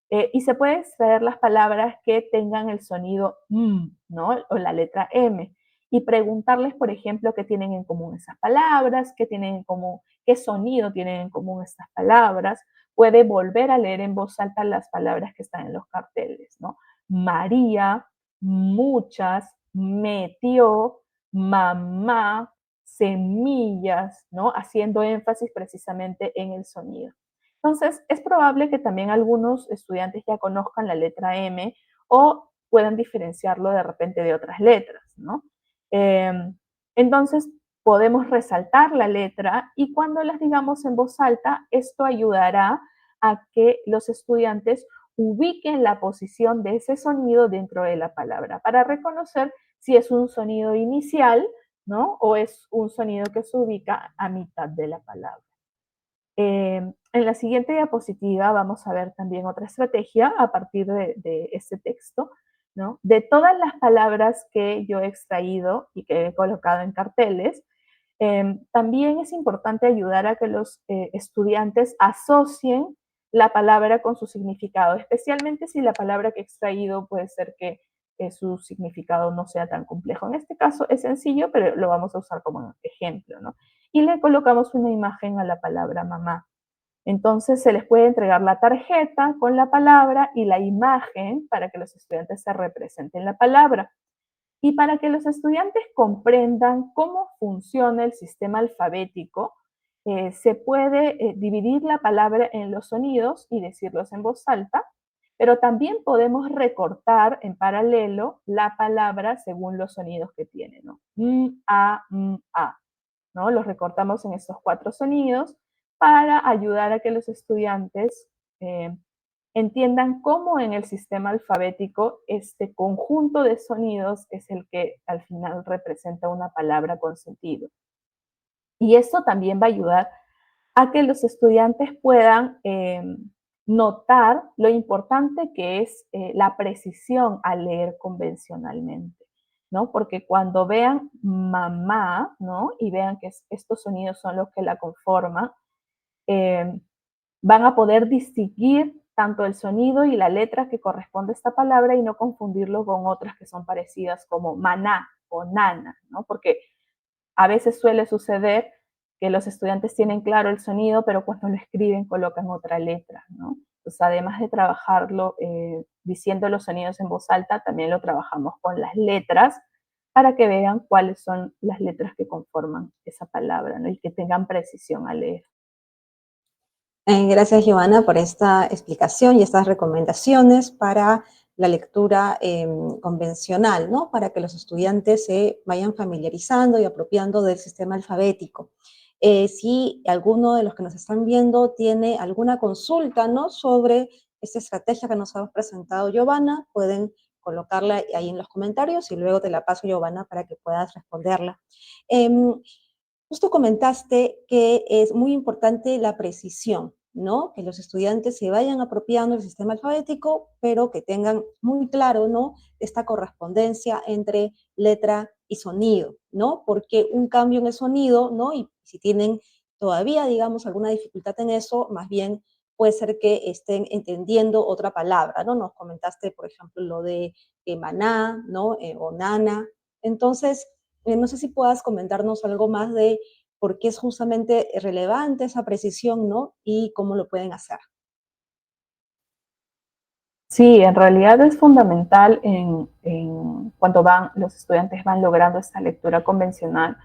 y se puede extraer las palabras que tengan el sonido M, ¿no? O la letra M. Y preguntarles, por ejemplo, qué tienen en común esas palabras, qué tienen en común, qué sonido tienen en común estas palabras. Puede volver a leer en voz alta las palabras que están en los carteles, ¿no? María, muchas, metió, mamá, semillas, ¿no? Haciendo énfasis precisamente en el sonido. Entonces, es probable que también algunos estudiantes ya conozcan la letra M o puedan diferenciarlo de repente de otras letras, ¿no? Entonces, podemos resaltar la letra y cuando las digamos en voz alta, esto ayudará a que los estudiantes ubiquen la posición de ese sonido dentro de la palabra para reconocer si es un sonido inicial, ¿no? O es un sonido que se ubica a mitad de la palabra. En la siguiente diapositiva vamos a ver también otra estrategia a partir de este texto, ¿no? De todas las palabras que yo he extraído y que he colocado en carteles, también es importante ayudar a que los estudiantes asocien la palabra con su significado, especialmente si la palabra que he extraído puede ser que su significado no sea tan complejo. En este caso es sencillo, pero lo vamos a usar como ejemplo, ¿no? Y le colocamos una imagen a la palabra mamá. Entonces se les puede entregar la tarjeta con la palabra y la imagen para que los estudiantes se representen la palabra. Y para que los estudiantes comprendan cómo funciona el sistema alfabético, se puede dividir la palabra en los sonidos y decirlos en voz alta, pero también podemos recortar en paralelo la palabra según los sonidos que tiene, ¿no? A, ¿no? Los recortamos en estos 4 sonidos para ayudar a que los estudiantes entiendan cómo en el sistema alfabético este conjunto de sonidos es el que al final representa una palabra con sentido. Y esto también va a ayudar a que los estudiantes puedan notar lo importante que es la precisión al leer convencionalmente, ¿no? Porque cuando vean mamá, ¿no? Y vean que estos sonidos son los que la conforman, eh, van a poder distinguir tanto el sonido y la letra que corresponde a esta palabra y no confundirlo con otras que son parecidas como maná o nana, ¿no? Porque a veces suele suceder que los estudiantes tienen claro el sonido, pero cuando lo escriben colocan otra letra, ¿no? Entonces, además de trabajarlo diciendo los sonidos en voz alta, también lo trabajamos con las letras para que vean cuáles son las letras que conforman esa palabra, ¿no? Y que tengan precisión al leer. Gracias, Giovanna, por esta explicación y estas recomendaciones para la lectura convencional, ¿no? Para que los estudiantes se vayan familiarizando y apropiando del sistema alfabético. Si alguno de los que nos están viendo tiene alguna consulta, ¿no? Sobre esta estrategia que nos ha presentado Giovanna, pueden colocarla ahí en los comentarios y luego te la paso, Giovanna, para que puedas responderla. Justo comentaste que es muy importante la precisión, ¿no? Que los estudiantes se vayan apropiando del sistema alfabético, pero que tengan muy claro, ¿no? Esta correspondencia entre letra y sonido, ¿no? Porque un cambio en el sonido, ¿no? Y si tienen todavía, digamos, alguna dificultad en eso, más bien puede ser que estén entendiendo otra palabra, ¿no? Nos comentaste, por ejemplo, lo de maná, ¿no? O nana. Entonces, no sé si puedas comentarnos algo más de por qué es justamente relevante esa precisión, ¿no? Y cómo lo pueden hacer. Sí, en realidad es fundamental cuando los estudiantes van logrando esta lectura convencional,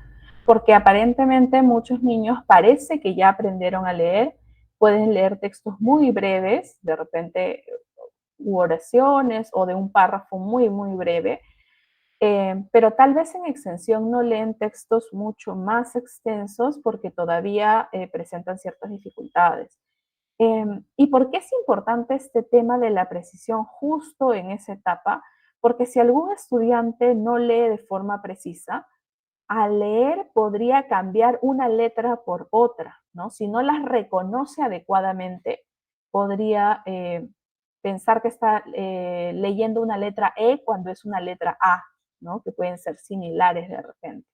porque aparentemente muchos niños parece que ya aprendieron a leer, pueden leer textos muy breves, de repente u oraciones o de un párrafo muy, muy breve, pero tal vez en extensión no leen textos mucho más extensos porque todavía presentan ciertas dificultades. ¿Y por qué es importante este tema de la precisión justo en esa etapa? Porque si algún estudiante no lee de forma precisa, al leer podría cambiar una letra por otra, ¿no? Si no las reconoce adecuadamente, podría pensar que está leyendo una letra E cuando es una letra A, ¿no? Que pueden ser similares de repente.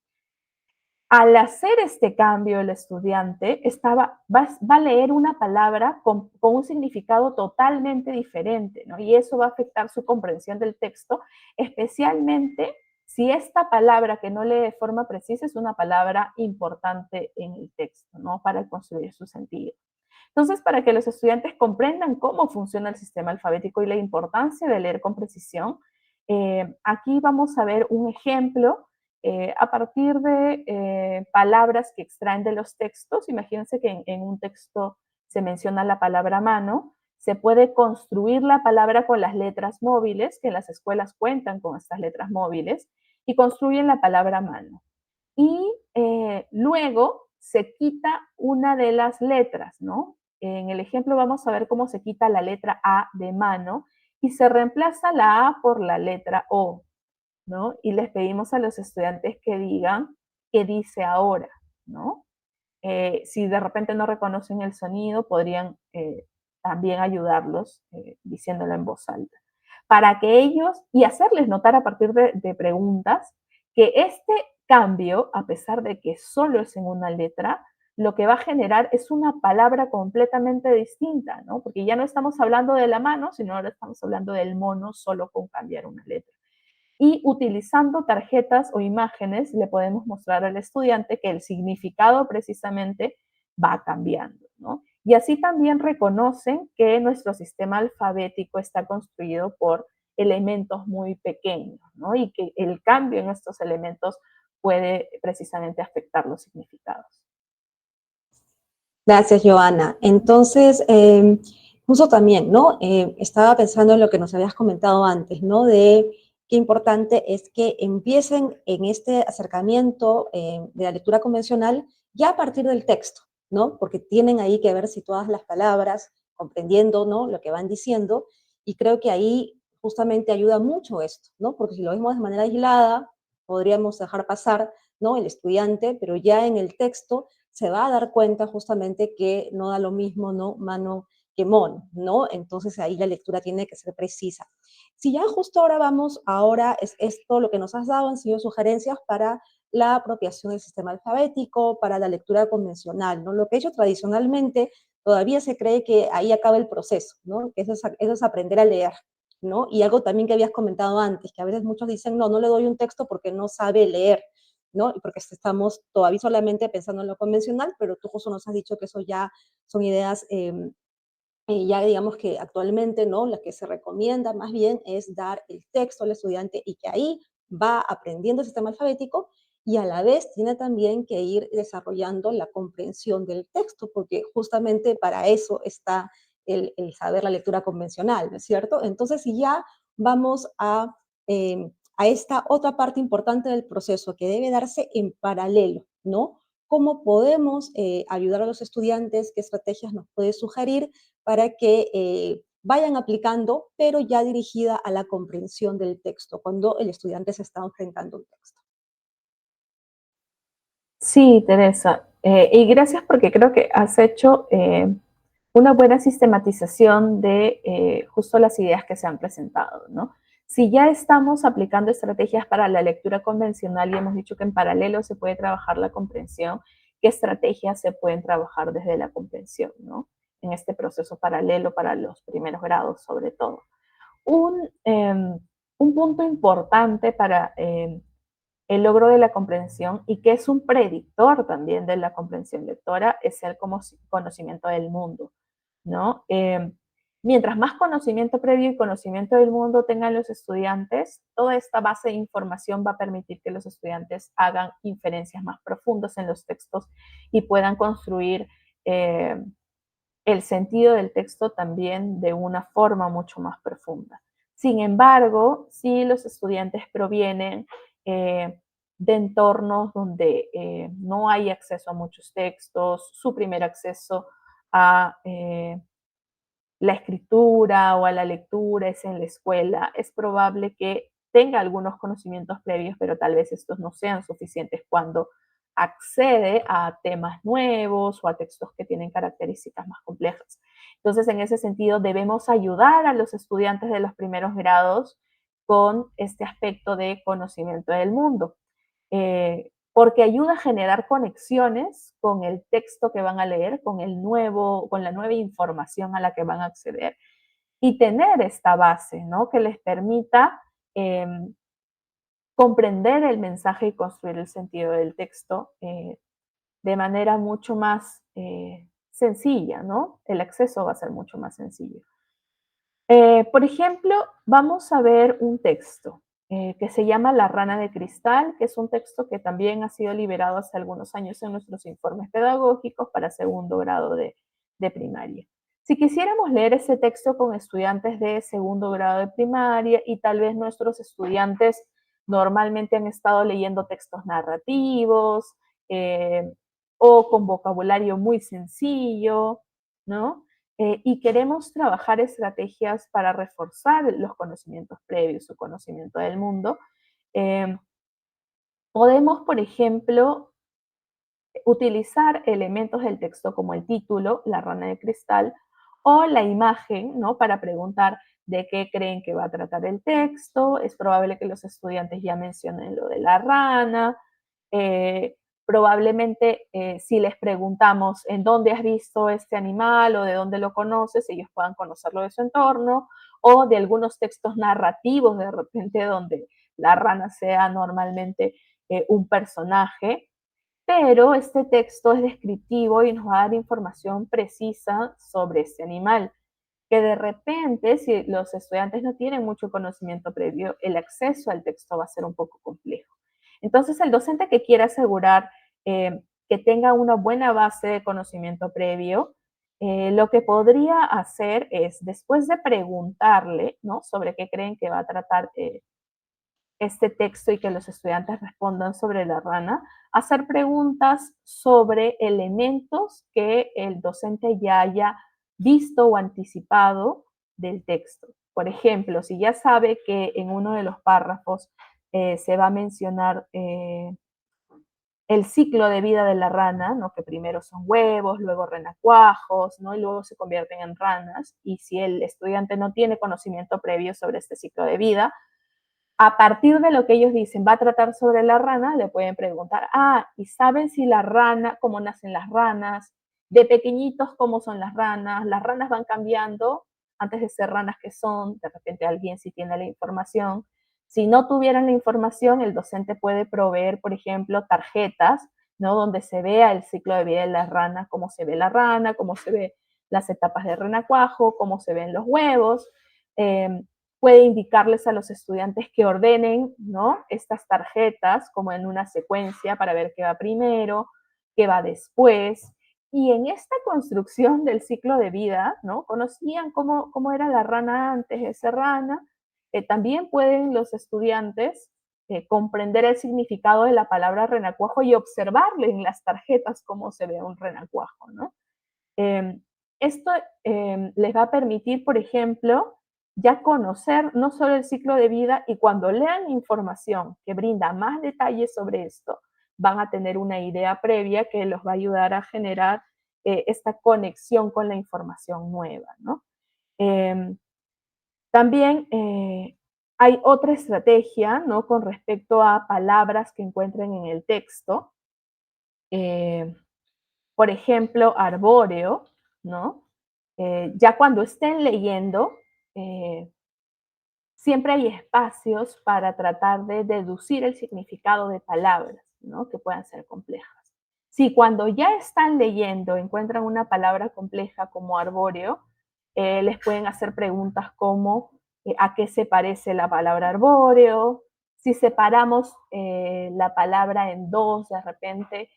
Al hacer este cambio, el estudiante va a leer una palabra con un significado totalmente diferente, ¿no? Y eso va a afectar su comprensión del texto, especialmente si esta palabra que no lee de forma precisa es una palabra importante en el texto, ¿no? Para construir su sentido. Entonces, para que los estudiantes comprendan cómo funciona el sistema alfabético y la importancia de leer con precisión, aquí vamos a ver un ejemplo a partir de palabras que extraen de los textos. Imagínense que en un texto se menciona la palabra mano, se puede construir la palabra con las letras móviles, que en las escuelas cuentan con estas letras móviles, y construyen la palabra mano. Y luego se quita una de las letras, ¿no? En el ejemplo vamos a ver cómo se quita la letra A de mano y se reemplaza la A por la letra O, ¿no? Y les pedimos a los estudiantes que digan qué dice ahora, ¿no? Si de repente no reconocen el sonido, podrían también ayudarlos diciéndolo en voz alta. Para que ellos, y hacerles notar a partir de preguntas, que este cambio, a pesar de que solo es en una letra, lo que va a generar es una palabra completamente distinta, ¿no? Porque ya no estamos hablando de la mano, sino ahora estamos hablando del mono solo con cambiar una letra. Y utilizando tarjetas o imágenes le podemos mostrar al estudiante que el significado precisamente va cambiando, ¿no? Y así también reconocen que nuestro sistema alfabético está construido por elementos muy pequeños, ¿no? Y que el cambio en estos elementos puede precisamente afectar los significados. Gracias, Joana. Entonces, justo también, ¿no? Estaba pensando en lo que nos habías comentado antes, ¿no? De qué importante es que empiecen en este acercamiento de la lectura convencional ya a partir del texto, ¿no? Porque tienen ahí que ver situadas las palabras, comprendiendo, ¿no? Lo que van diciendo, y creo que ahí justamente ayuda mucho esto, ¿no? Porque si lo vemos de manera aislada, podríamos dejar pasar, ¿no? El estudiante, pero ya en el texto se va a dar cuenta justamente que no da lo mismo, ¿no? Mano que mono, ¿no? Entonces ahí la lectura tiene que ser precisa. Si ya justo ahora vamos, ahora es esto lo que nos has dado, han sido sugerencias para la apropiación del sistema alfabético, para la lectura convencional, ¿no? Lo que he hecho tradicionalmente, todavía se cree que ahí acaba el proceso, ¿no? Que eso es aprender a leer, ¿no? Y algo también que habías comentado antes, que a veces muchos dicen, no, no le doy un texto porque no sabe leer, ¿no? Y porque estamos todavía solamente pensando en lo convencional, pero tú justo nos has dicho que eso ya son ideas, ya digamos que actualmente, ¿no? La que se recomienda más bien es dar el texto al estudiante y que ahí va aprendiendo el sistema alfabético y a la vez tiene también que ir desarrollando la comprensión del texto, porque justamente para eso está el saber la lectura convencional, ¿no es cierto? Entonces, si ya vamos a esta otra parte importante del proceso que debe darse en paralelo, ¿no? ¿Cómo podemos ayudar a los estudiantes? ¿Qué estrategias nos puede sugerir para que vayan aplicando, pero ya dirigida a la comprensión del texto, cuando el estudiante se está enfrentando a un texto? Sí, Teresa, y gracias porque creo que has hecho una buena sistematización de justo las ideas que se han presentado, ¿no? Si ya estamos aplicando estrategias para la lectura convencional y hemos dicho que en paralelo se puede trabajar la comprensión, ¿qué estrategias se pueden trabajar desde la comprensión, ¿no? En este proceso paralelo para los primeros grados, sobre todo. Un punto importante para el logro de la comprensión y que es un predictor también de la comprensión lectora es el conocimiento del mundo, ¿no? Mientras más conocimiento previo y conocimiento del mundo tengan los estudiantes, toda esta base de información va a permitir que los estudiantes hagan inferencias más profundas en los textos y puedan construir el sentido del texto también de una forma mucho más profunda. Sin embargo, si los estudiantes provienen de entornos donde no hay acceso a muchos textos, su primer acceso a la escritura o a la lectura es en la escuela, es probable que tenga algunos conocimientos previos, pero tal vez estos no sean suficientes cuando accede a temas nuevos o a textos que tienen características más complejas. Entonces, en ese sentido, debemos ayudar a los estudiantes de los primeros grados con este aspecto de conocimiento del mundo, porque ayuda a generar conexiones con el texto que van a leer, con la nueva información a la que van a acceder y tener esta base, ¿no? Que les permita eh, comprender el mensaje y construir el sentido del texto de manera mucho más sencilla, ¿no? El acceso va a ser mucho más sencillo. Por ejemplo, vamos a ver un texto que se llama La rana de cristal, que es un texto que también ha sido liberado hace algunos años en nuestros informes pedagógicos para segundo grado de primaria. Si quisiéramos leer ese texto con estudiantes de segundo grado de primaria y tal vez nuestros estudiantes normalmente han estado leyendo textos narrativos o con vocabulario muy sencillo, ¿no? Y queremos trabajar estrategias para reforzar los conocimientos previos, su conocimiento del mundo, eh, podemos, por ejemplo, utilizar elementos del texto como el título, la rana de cristal, o la imagen, ¿no? Para preguntar de qué creen que va a tratar el texto. Es probable que los estudiantes ya mencionen lo de la rana. Eh, Probablemente si les preguntamos en dónde has visto este animal o de dónde lo conoces, ellos puedan conocerlo de su entorno o de algunos textos narrativos de repente donde la rana sea normalmente un personaje, pero este texto es descriptivo y nos va a dar información precisa sobre este animal. que de repente, si los estudiantes no tienen mucho conocimiento previo, el acceso al texto va a ser un poco complejo. Entonces, el docente que quiera asegurar que tenga una buena base de conocimiento previo, lo que podría hacer es, después de preguntarle, ¿no?, sobre qué creen que va a tratar este texto y que los estudiantes respondan sobre la rana, hacer preguntas sobre elementos que el docente ya haya visto o anticipado del texto. Por ejemplo, si ya sabe que en uno de los párrafos se va a mencionar el ciclo de vida de la rana, ¿no?, que primero son huevos, luego renacuajos, ¿no?, y luego se convierten en ranas, y si el estudiante no tiene conocimiento previo sobre este ciclo de vida, a partir de lo que ellos dicen va a tratar sobre la rana, le pueden preguntar, ¿y saben si la rana, cómo nacen las ranas? De pequeñitos, ¿cómo son las ranas? Las ranas van cambiando, antes de ser ranas que son, de repente alguien sí tiene la información. Si no tuvieran la información, el docente puede proveer, por ejemplo, tarjetas, ¿no?, donde se vea el ciclo de vida de la rana, cómo se ve la rana, cómo se ve las etapas de renacuajo, cómo se ven los huevos. Puede indicarles a los estudiantes que ordenen, ¿no?, estas tarjetas como en una secuencia para ver qué va primero, qué va después. Y en esta construcción del ciclo de vida, ¿no?, conocían cómo era la rana antes de ser rana. También pueden los estudiantes comprender el significado de la palabra renacuajo y observarle en las tarjetas cómo se ve un renacuajo, ¿no? Esto les va a permitir, por ejemplo, ya conocer no solo el ciclo de vida, y cuando lean información que brinda más detalles sobre esto, van a tener una idea previa que los va a ayudar a generar esta conexión con la información nueva, ¿no? También hay otra estrategia, ¿no?, con respecto a palabras que encuentren en el texto. Por ejemplo, arbóreo, ¿no? Ya cuando estén leyendo, siempre hay espacios para tratar de deducir el significado de palabras, ¿no?, que puedan ser complejas. Si cuando ya están leyendo encuentran una palabra compleja como arbóreo, les pueden hacer preguntas como ¿a qué se parece la palabra arbóreo? Si separamos la palabra en dos, de repente,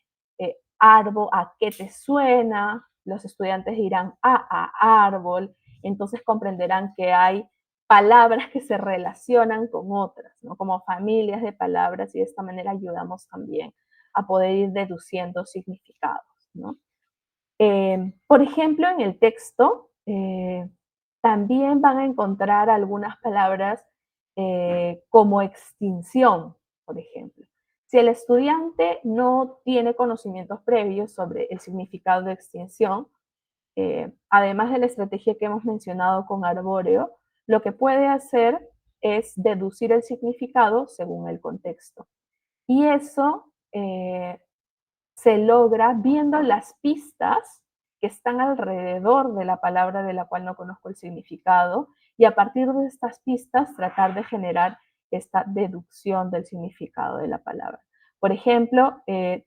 ¿a qué te suena? Los estudiantes dirán a árbol, entonces comprenderán que hay palabras que se relacionan con otras, ¿no?, como familias de palabras, y de esta manera ayudamos también a poder ir deduciendo significados, ¿no? Por ejemplo, en el texto también van a encontrar algunas palabras como extinción, por ejemplo. Si el estudiante no tiene conocimientos previos sobre el significado de extinción, además de la estrategia que hemos mencionado con arbóreo, lo que puede hacer es deducir el significado según el contexto. Y eso se logra viendo las pistas que están alrededor de la palabra de la cual no conozco el significado, y a partir de estas pistas tratar de generar esta deducción del significado de la palabra. Por ejemplo,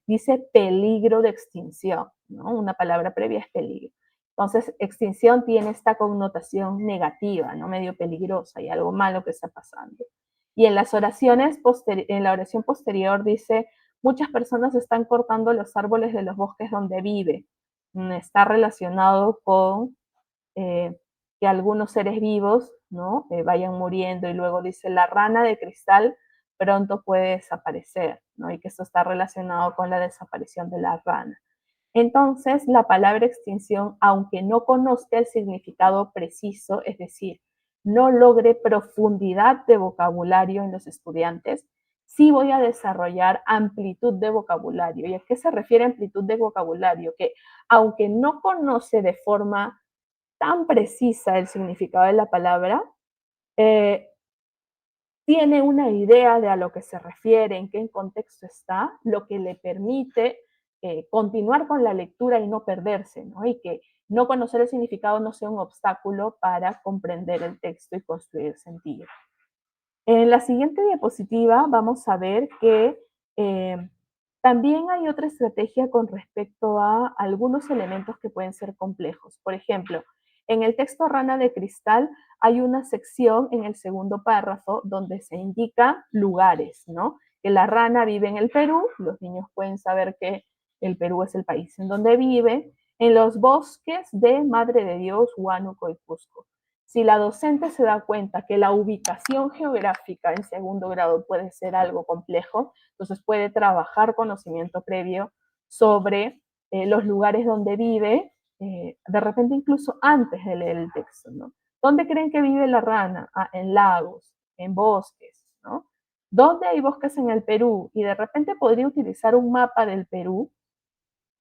dice peligro de extinción, ¿no? Una palabra previa es peligro. Entonces, extinción tiene esta connotación negativa, ¿no?, medio peligrosa, y algo malo que está pasando. Y en las oraciones en la oración posterior dice, muchas personas están cortando los árboles de los bosques donde vive. Está relacionado con que algunos seres vivos, ¿no?, vayan muriendo, y luego dice, la rana de cristal pronto puede desaparecer, ¿no?, y que esto está relacionado con la desaparición de la rana. Entonces, la palabra extinción, aunque no conozca el significado preciso, es decir, no logre profundidad de vocabulario en los estudiantes, sí voy a desarrollar amplitud de vocabulario. ¿Y a qué se refiere amplitud de vocabulario? Que aunque no conoce de forma tan precisa el significado de la palabra, tiene una idea de a lo que se refiere, en qué contexto está, lo que le permite continuar con la lectura y no perderse, ¿no? Y que no conocer el significado no sea un obstáculo para comprender el texto y construir sentido. En la siguiente diapositiva vamos a ver que también hay otra estrategia con respecto a algunos elementos que pueden ser complejos. Por ejemplo, En el texto Rana de Cristal hay una sección en el segundo párrafo donde se indican lugares, ¿no? Que la rana vive en el Perú, los niños pueden saber que el Perú es el país en donde vive, en los bosques de Madre de Dios, Huánuco y Cusco. Si la docente se da cuenta que la ubicación geográfica en segundo grado puede ser algo complejo, entonces puede trabajar conocimiento previo sobre los lugares donde vive, de repente incluso antes de leer el texto, ¿no? ¿Dónde creen que vive la rana? Ah, en lagos, en bosques, ¿no? ¿Dónde hay bosques en el Perú? Y de repente podría utilizar un mapa del Perú,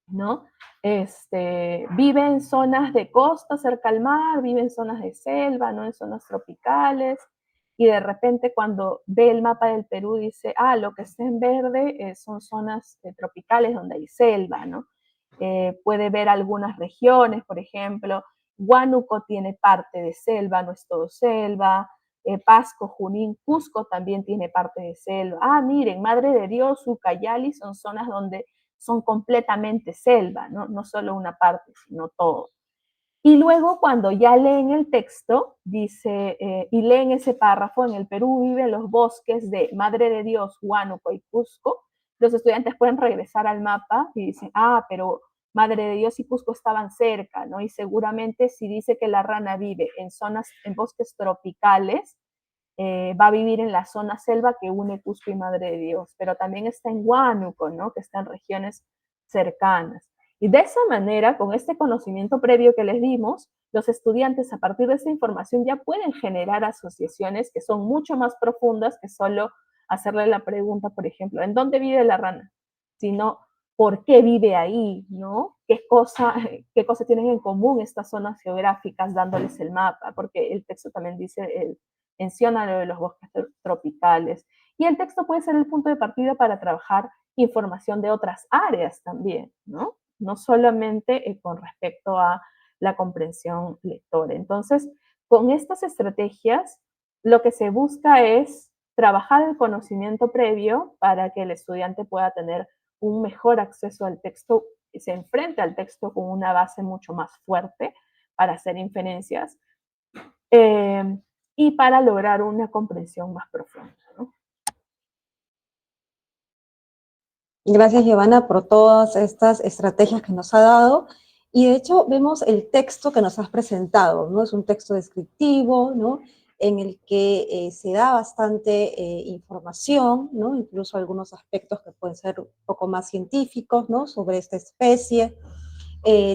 ¿no? Vive en zonas de costa cerca al mar, vive en zonas de selva, ¿no? En zonas tropicales, y de repente cuando ve el mapa del Perú dice, ah, lo que está en verde son zonas tropicales donde hay selva, ¿no? Puede ver algunas regiones, por ejemplo, Huánuco tiene parte de selva, no es todo selva, Pasco, Junín, Cusco también tiene parte de selva. Ah, miren, Madre de Dios, Ucayali son zonas donde son completamente selva, ¿no? No solo una parte, sino todo. Y luego cuando ya leen el texto, dice, y leen ese párrafo, en el Perú viven los bosques de Madre de Dios, Huánuco y Cusco, los estudiantes pueden regresar al mapa y dicen, ah, pero Madre de Dios y Cusco estaban cerca, ¿no? Y seguramente si dice que la rana vive en zonas, en bosques tropicales, va a vivir en la zona selva que une Cusco y Madre de Dios, pero también está en Huánuco, ¿no? Que está en regiones cercanas. Y de esa manera, con este conocimiento previo que les dimos, los estudiantes a partir de esta información ya pueden generar asociaciones que son mucho más profundas que solo hacerle la pregunta, por ejemplo, ¿en dónde vive la rana? Sino, ¿por qué vive ahí? ¿No? ¿Qué cosa tienen en común estas zonas geográficas dándoles el mapa? Porque el texto también dice, menciona lo de los bosques tropicales. Y el texto puede ser el punto de partida para trabajar información de otras áreas también, ¿no? No solamente con respecto a la comprensión lectora. Entonces, con estas estrategias, lo que se busca es trabajar el conocimiento previo para que el estudiante pueda tener un mejor acceso al texto y se enfrente al texto con una base mucho más fuerte para hacer inferencias y para lograr una comprensión más profunda, ¿no? Gracias, Giovanna, por todas estas estrategias que nos ha dado. Y de hecho, vemos el texto que nos has presentado, ¿no? Es un texto descriptivo, ¿no? En el que se da bastante información, ¿no? Incluso algunos aspectos que pueden ser un poco más científicos, ¿no? Sobre esta especie.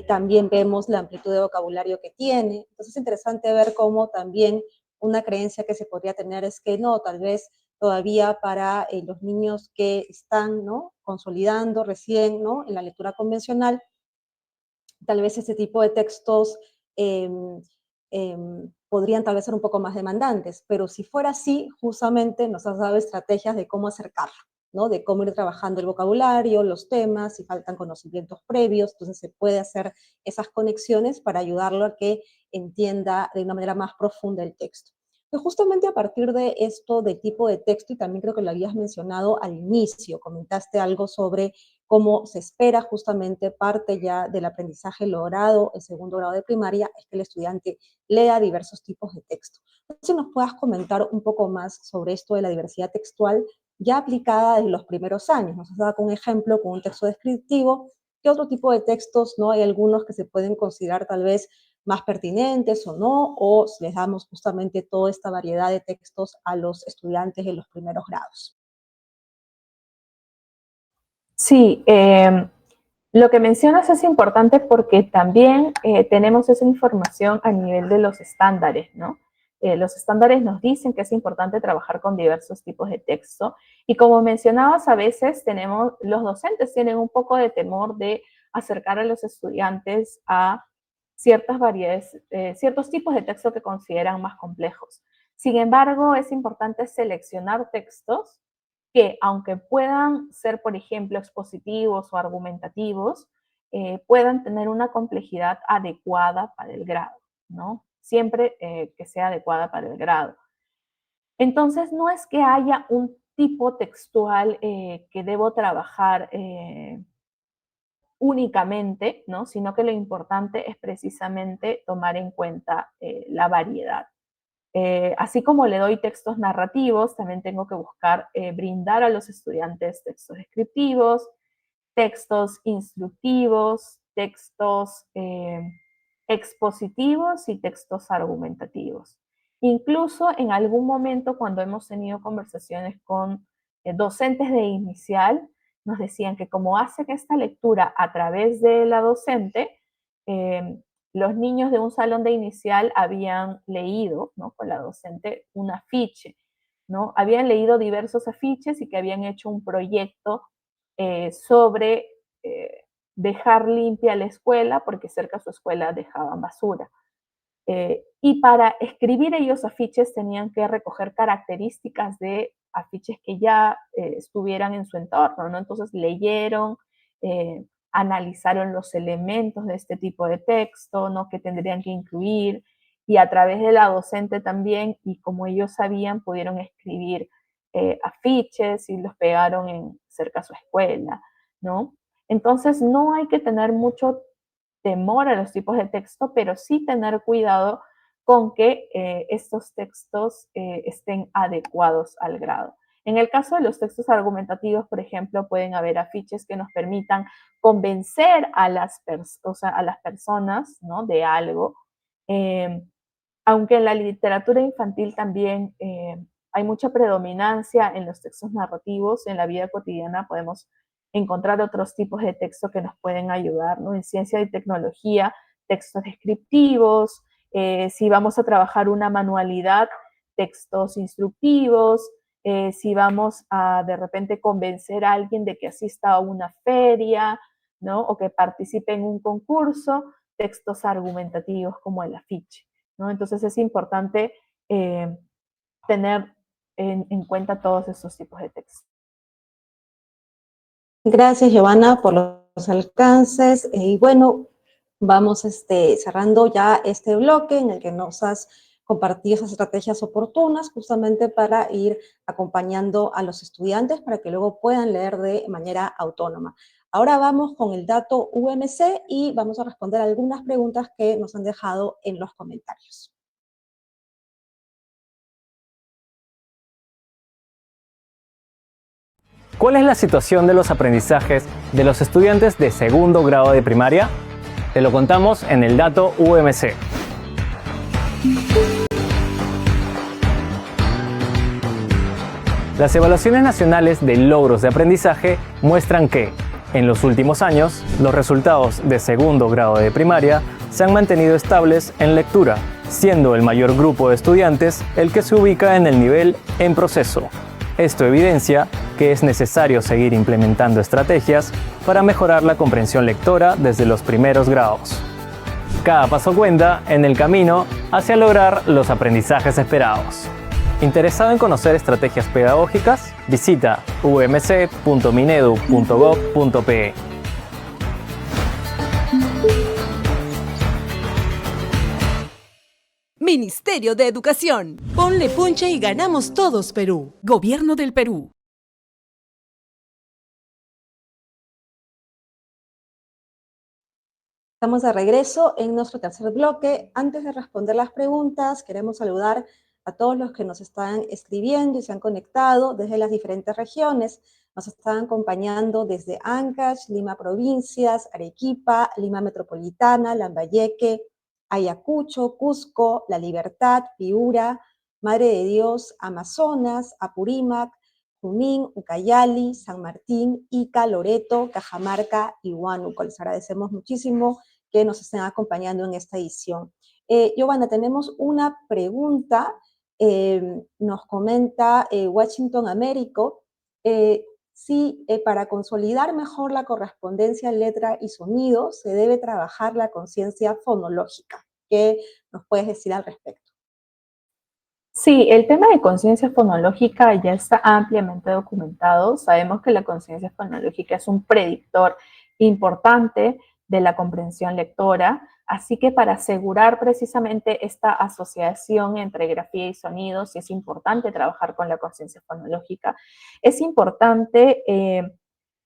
También vemos la amplitud de vocabulario que tiene. Entonces es interesante ver cómo también una creencia que se podría tener es que no, tal vez todavía para los niños que están, ¿no? Consolidando recién, ¿no? En la lectura convencional, tal vez este tipo de textos podrían tal vez ser un poco más demandantes, pero si fuera así, justamente nos has dado estrategias de cómo acercarlo, ¿no? De cómo ir trabajando el vocabulario, los temas, si faltan conocimientos previos, entonces se puede hacer esas conexiones para ayudarlo a que entienda de una manera más profunda el texto. Y justamente a partir de esto, de tipo de texto, y también creo que lo habías mencionado al inicio, comentaste algo sobre cómo se espera justamente parte ya del aprendizaje logrado en segundo grado de primaria, es que el estudiante lea diversos tipos de texto. Entonces, nos puedas comentar un poco más sobre esto de la diversidad textual ya aplicada desde los primeros años. Nos has dado un ejemplo con un texto descriptivo. ¿Qué otro tipo de textos, no? Hay algunos que se pueden considerar tal vez más pertinentes o no, o les damos justamente toda esta variedad de textos a los estudiantes de los primeros grados. Sí, lo que mencionas es importante porque también tenemos esa información a nivel de los estándares, ¿no? Los estándares nos dicen que es importante trabajar con diversos tipos de texto y como mencionabas, a veces los docentes tienen un poco de temor de acercar a los estudiantes a ciertas variedades, ciertos tipos de texto que consideran más complejos. Sin embargo, es importante seleccionar textos que, aunque puedan ser, por ejemplo, expositivos o argumentativos, puedan tener una complejidad adecuada para el grado, ¿no? Siempre que sea adecuada para el grado. Entonces, no es que haya un tipo textual que debo trabajar únicamente, ¿no? Sino que lo importante es precisamente tomar en cuenta la variedad. Así como le doy textos narrativos, también tengo que buscar brindar a los estudiantes textos descriptivos, textos instructivos, textos expositivos y textos argumentativos. Incluso en algún momento cuando hemos tenido conversaciones con docentes de inicial, nos decían que como hacen esta lectura a través de la docente, eh, los niños de un salón de inicial habían leído, ¿no?, con la docente un afiche, ¿no? Habían leído diversos afiches y que habían hecho un proyecto sobre dejar limpia la escuela porque cerca de su escuela dejaban basura. Y para escribir ellos afiches tenían que recoger características de afiches que ya estuvieran en su entorno, ¿no? Entonces leyeron, eh, analizaron los elementos de este tipo de texto, ¿no?, que tendrían que incluir, y a través de la docente también, y como ellos sabían, pudieron escribir afiches y los pegaron cerca a su escuela, ¿no? Entonces no hay que tener mucho temor a los tipos de texto, pero sí tener cuidado con que estos textos estén adecuados al grado. En el caso de los textos argumentativos, por ejemplo, pueden haber afiches que nos permitan convencer a las personas, ¿no?, de algo. Eh, Aunque en la literatura infantil también hay mucha predominancia en los textos narrativos, en la vida cotidiana podemos encontrar otros tipos de textos que nos pueden ayudar, ¿no? En ciencia y tecnología, textos descriptivos, si vamos a trabajar una manualidad, textos instructivos, si vamos a de repente convencer a alguien de que asista a una feria, ¿no?, o que participe en un concurso, textos argumentativos como el afiche, ¿no? Entonces es importante tener en cuenta todos esos tipos de textos. Gracias, Giovanna, por los alcances. Y bueno, vamos cerrando ya este bloque en el que nos has compartido esas estrategias oportunas justamente para ir acompañando a los estudiantes para que luego puedan leer de manera autónoma. Ahora vamos con el dato UMC y vamos a responder algunas preguntas que nos han dejado en los comentarios. ¿Cuál es la situación de los aprendizajes de los estudiantes de segundo grado de primaria? Te lo contamos en el dato UMC. Las evaluaciones nacionales de logros de aprendizaje muestran que, en los últimos años, los resultados de segundo grado de primaria se han mantenido estables en lectura, siendo el mayor grupo de estudiantes el que se ubica en el nivel en proceso. Esto evidencia que es necesario seguir implementando estrategias para mejorar la comprensión lectora desde los primeros grados. Cada paso cuenta en el camino hacia lograr los aprendizajes esperados. ¿Interesado en conocer estrategias pedagógicas? Visita umc.minedu.gov.pe. Ministerio de Educación. Ponle punche y ganamos todos Perú. Gobierno del Perú. Estamos de regreso en nuestro tercer bloque. Antes de responder las preguntas, queremos saludar a todos los que nos están escribiendo y se han conectado desde las diferentes regiones. Nos están acompañando desde Ancash, Lima Provincias, Arequipa, Lima Metropolitana, Lambayeque, Ayacucho, Cusco, La Libertad, Piura, Madre de Dios, Amazonas, Apurímac, Junín, Ucayali, San Martín, Ica, Loreto, Cajamarca y Huánuco. Les agradecemos muchísimo que nos estén acompañando en esta edición. Giovanna, tenemos una pregunta. Nos comenta Washington Américo si para consolidar mejor la correspondencia letra y sonido se debe trabajar la conciencia fonológica. ¿Qué nos puedes decir al respecto? Sí, el tema de conciencia fonológica ya está ampliamente documentado. Sabemos que la conciencia fonológica es un predictor importante de la comprensión lectora, así que para asegurar precisamente esta asociación entre grafía y sonidos, es importante trabajar con la conciencia fonológica. Es importante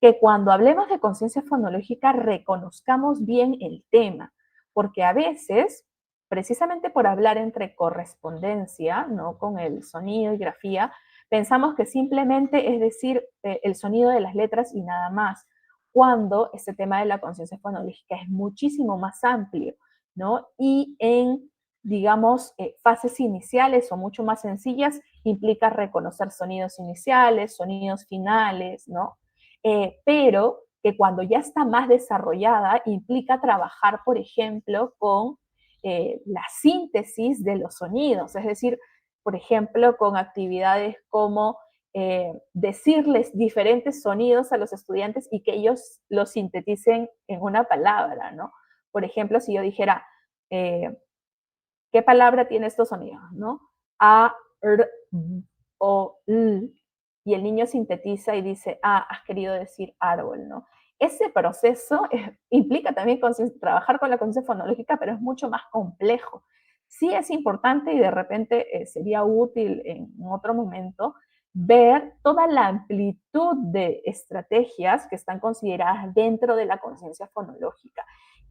que cuando hablemos de conciencia fonológica reconozcamos bien el tema, porque a veces, precisamente por hablar entre correspondencia, ¿no?, con el sonido y grafía, pensamos que simplemente es decir el sonido de las letras y nada más, cuando este tema de la conciencia fonológica es muchísimo más amplio, ¿no? Y en, digamos, fases iniciales o mucho más sencillas, implica reconocer sonidos iniciales, sonidos finales, ¿no? Pero que cuando ya está más desarrollada, implica trabajar, por ejemplo, con la síntesis de los sonidos, es decir, por ejemplo, con actividades como decirles diferentes sonidos a los estudiantes y que ellos los sinteticen en una palabra, ¿no? Por ejemplo, si yo dijera, ¿qué palabra tiene estos sonidos, no? A, R, B, O, L, y el niño sintetiza y dice, ah, has querido decir árbol, ¿no? Ese proceso implica también trabajar con la conciencia fonológica, pero es mucho más complejo. Sí es importante y de repente sería útil en otro momento ver toda la amplitud de estrategias que están consideradas dentro de la conciencia fonológica.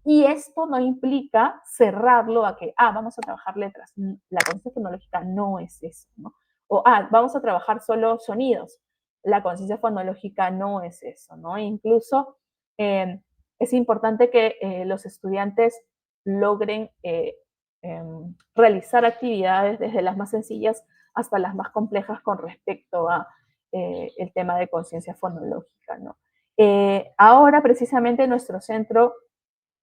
Y esto no implica cerrarlo a que, vamos a trabajar letras. La conciencia fonológica no es eso, ¿no? O, vamos a trabajar solo sonidos. La conciencia fonológica no es eso, ¿no? Incluso es importante que los estudiantes logren realizar actividades desde las más sencillas hasta las más complejas con respecto a el tema de conciencia fonológica, ¿no? Ahora, precisamente, nuestro centro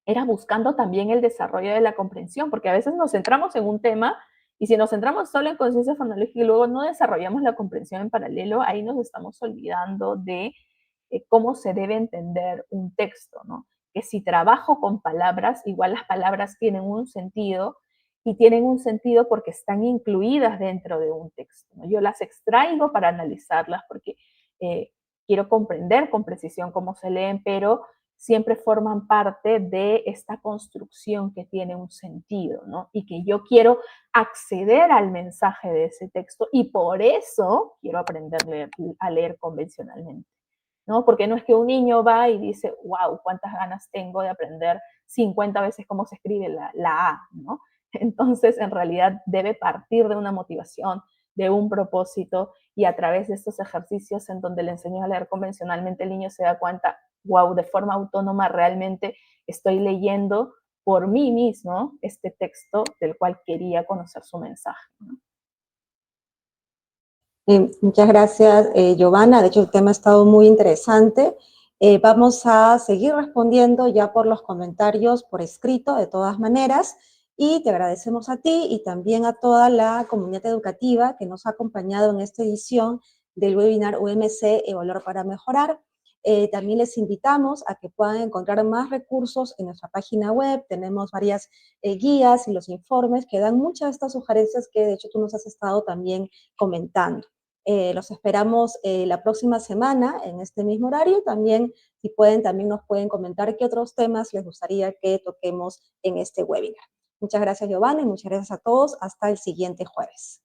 era buscando también el desarrollo de la comprensión, porque a veces nos centramos en un tema y si nos centramos solo en conciencia fonológica y luego no desarrollamos la comprensión en paralelo, ahí nos estamos olvidando de cómo se debe entender un texto, ¿no? Que si trabajo con palabras, igual las palabras tienen un sentido y tienen un sentido porque están incluidas dentro de un texto, ¿no? Yo las extraigo para analizarlas porque quiero comprender con precisión cómo se leen, pero siempre forman parte de esta construcción que tiene un sentido, ¿no? Y que yo quiero acceder al mensaje de ese texto y por eso quiero aprender a leer convencionalmente, ¿no? Porque no es que un niño va y dice, wow, cuántas ganas tengo de aprender 50 veces cómo se escribe la A, ¿no? Entonces, en realidad, debe partir de una motivación, de un propósito, y a través de estos ejercicios en donde le enseño a leer convencionalmente, el niño se da cuenta, wow, de forma autónoma realmente estoy leyendo por mí mismo este texto del cual quería conocer su mensaje, ¿no? Muchas gracias, Giovanna. De hecho, el tema ha estado muy interesante. Vamos a seguir respondiendo ya por los comentarios por escrito, de todas maneras, y te agradecemos a ti y también a toda la comunidad educativa que nos ha acompañado en esta edición del webinar UMC Evaluar para Mejorar. También les invitamos a que puedan encontrar más recursos en nuestra página web. Tenemos varias guías y los informes que dan muchas de estas sugerencias que de hecho tú nos has estado también comentando. Los esperamos la próxima semana en este mismo horario. También, si pueden, también nos pueden comentar qué otros temas les gustaría que toquemos en este webinar. Muchas gracias, Giovanna, y muchas gracias a todos. Hasta el siguiente jueves.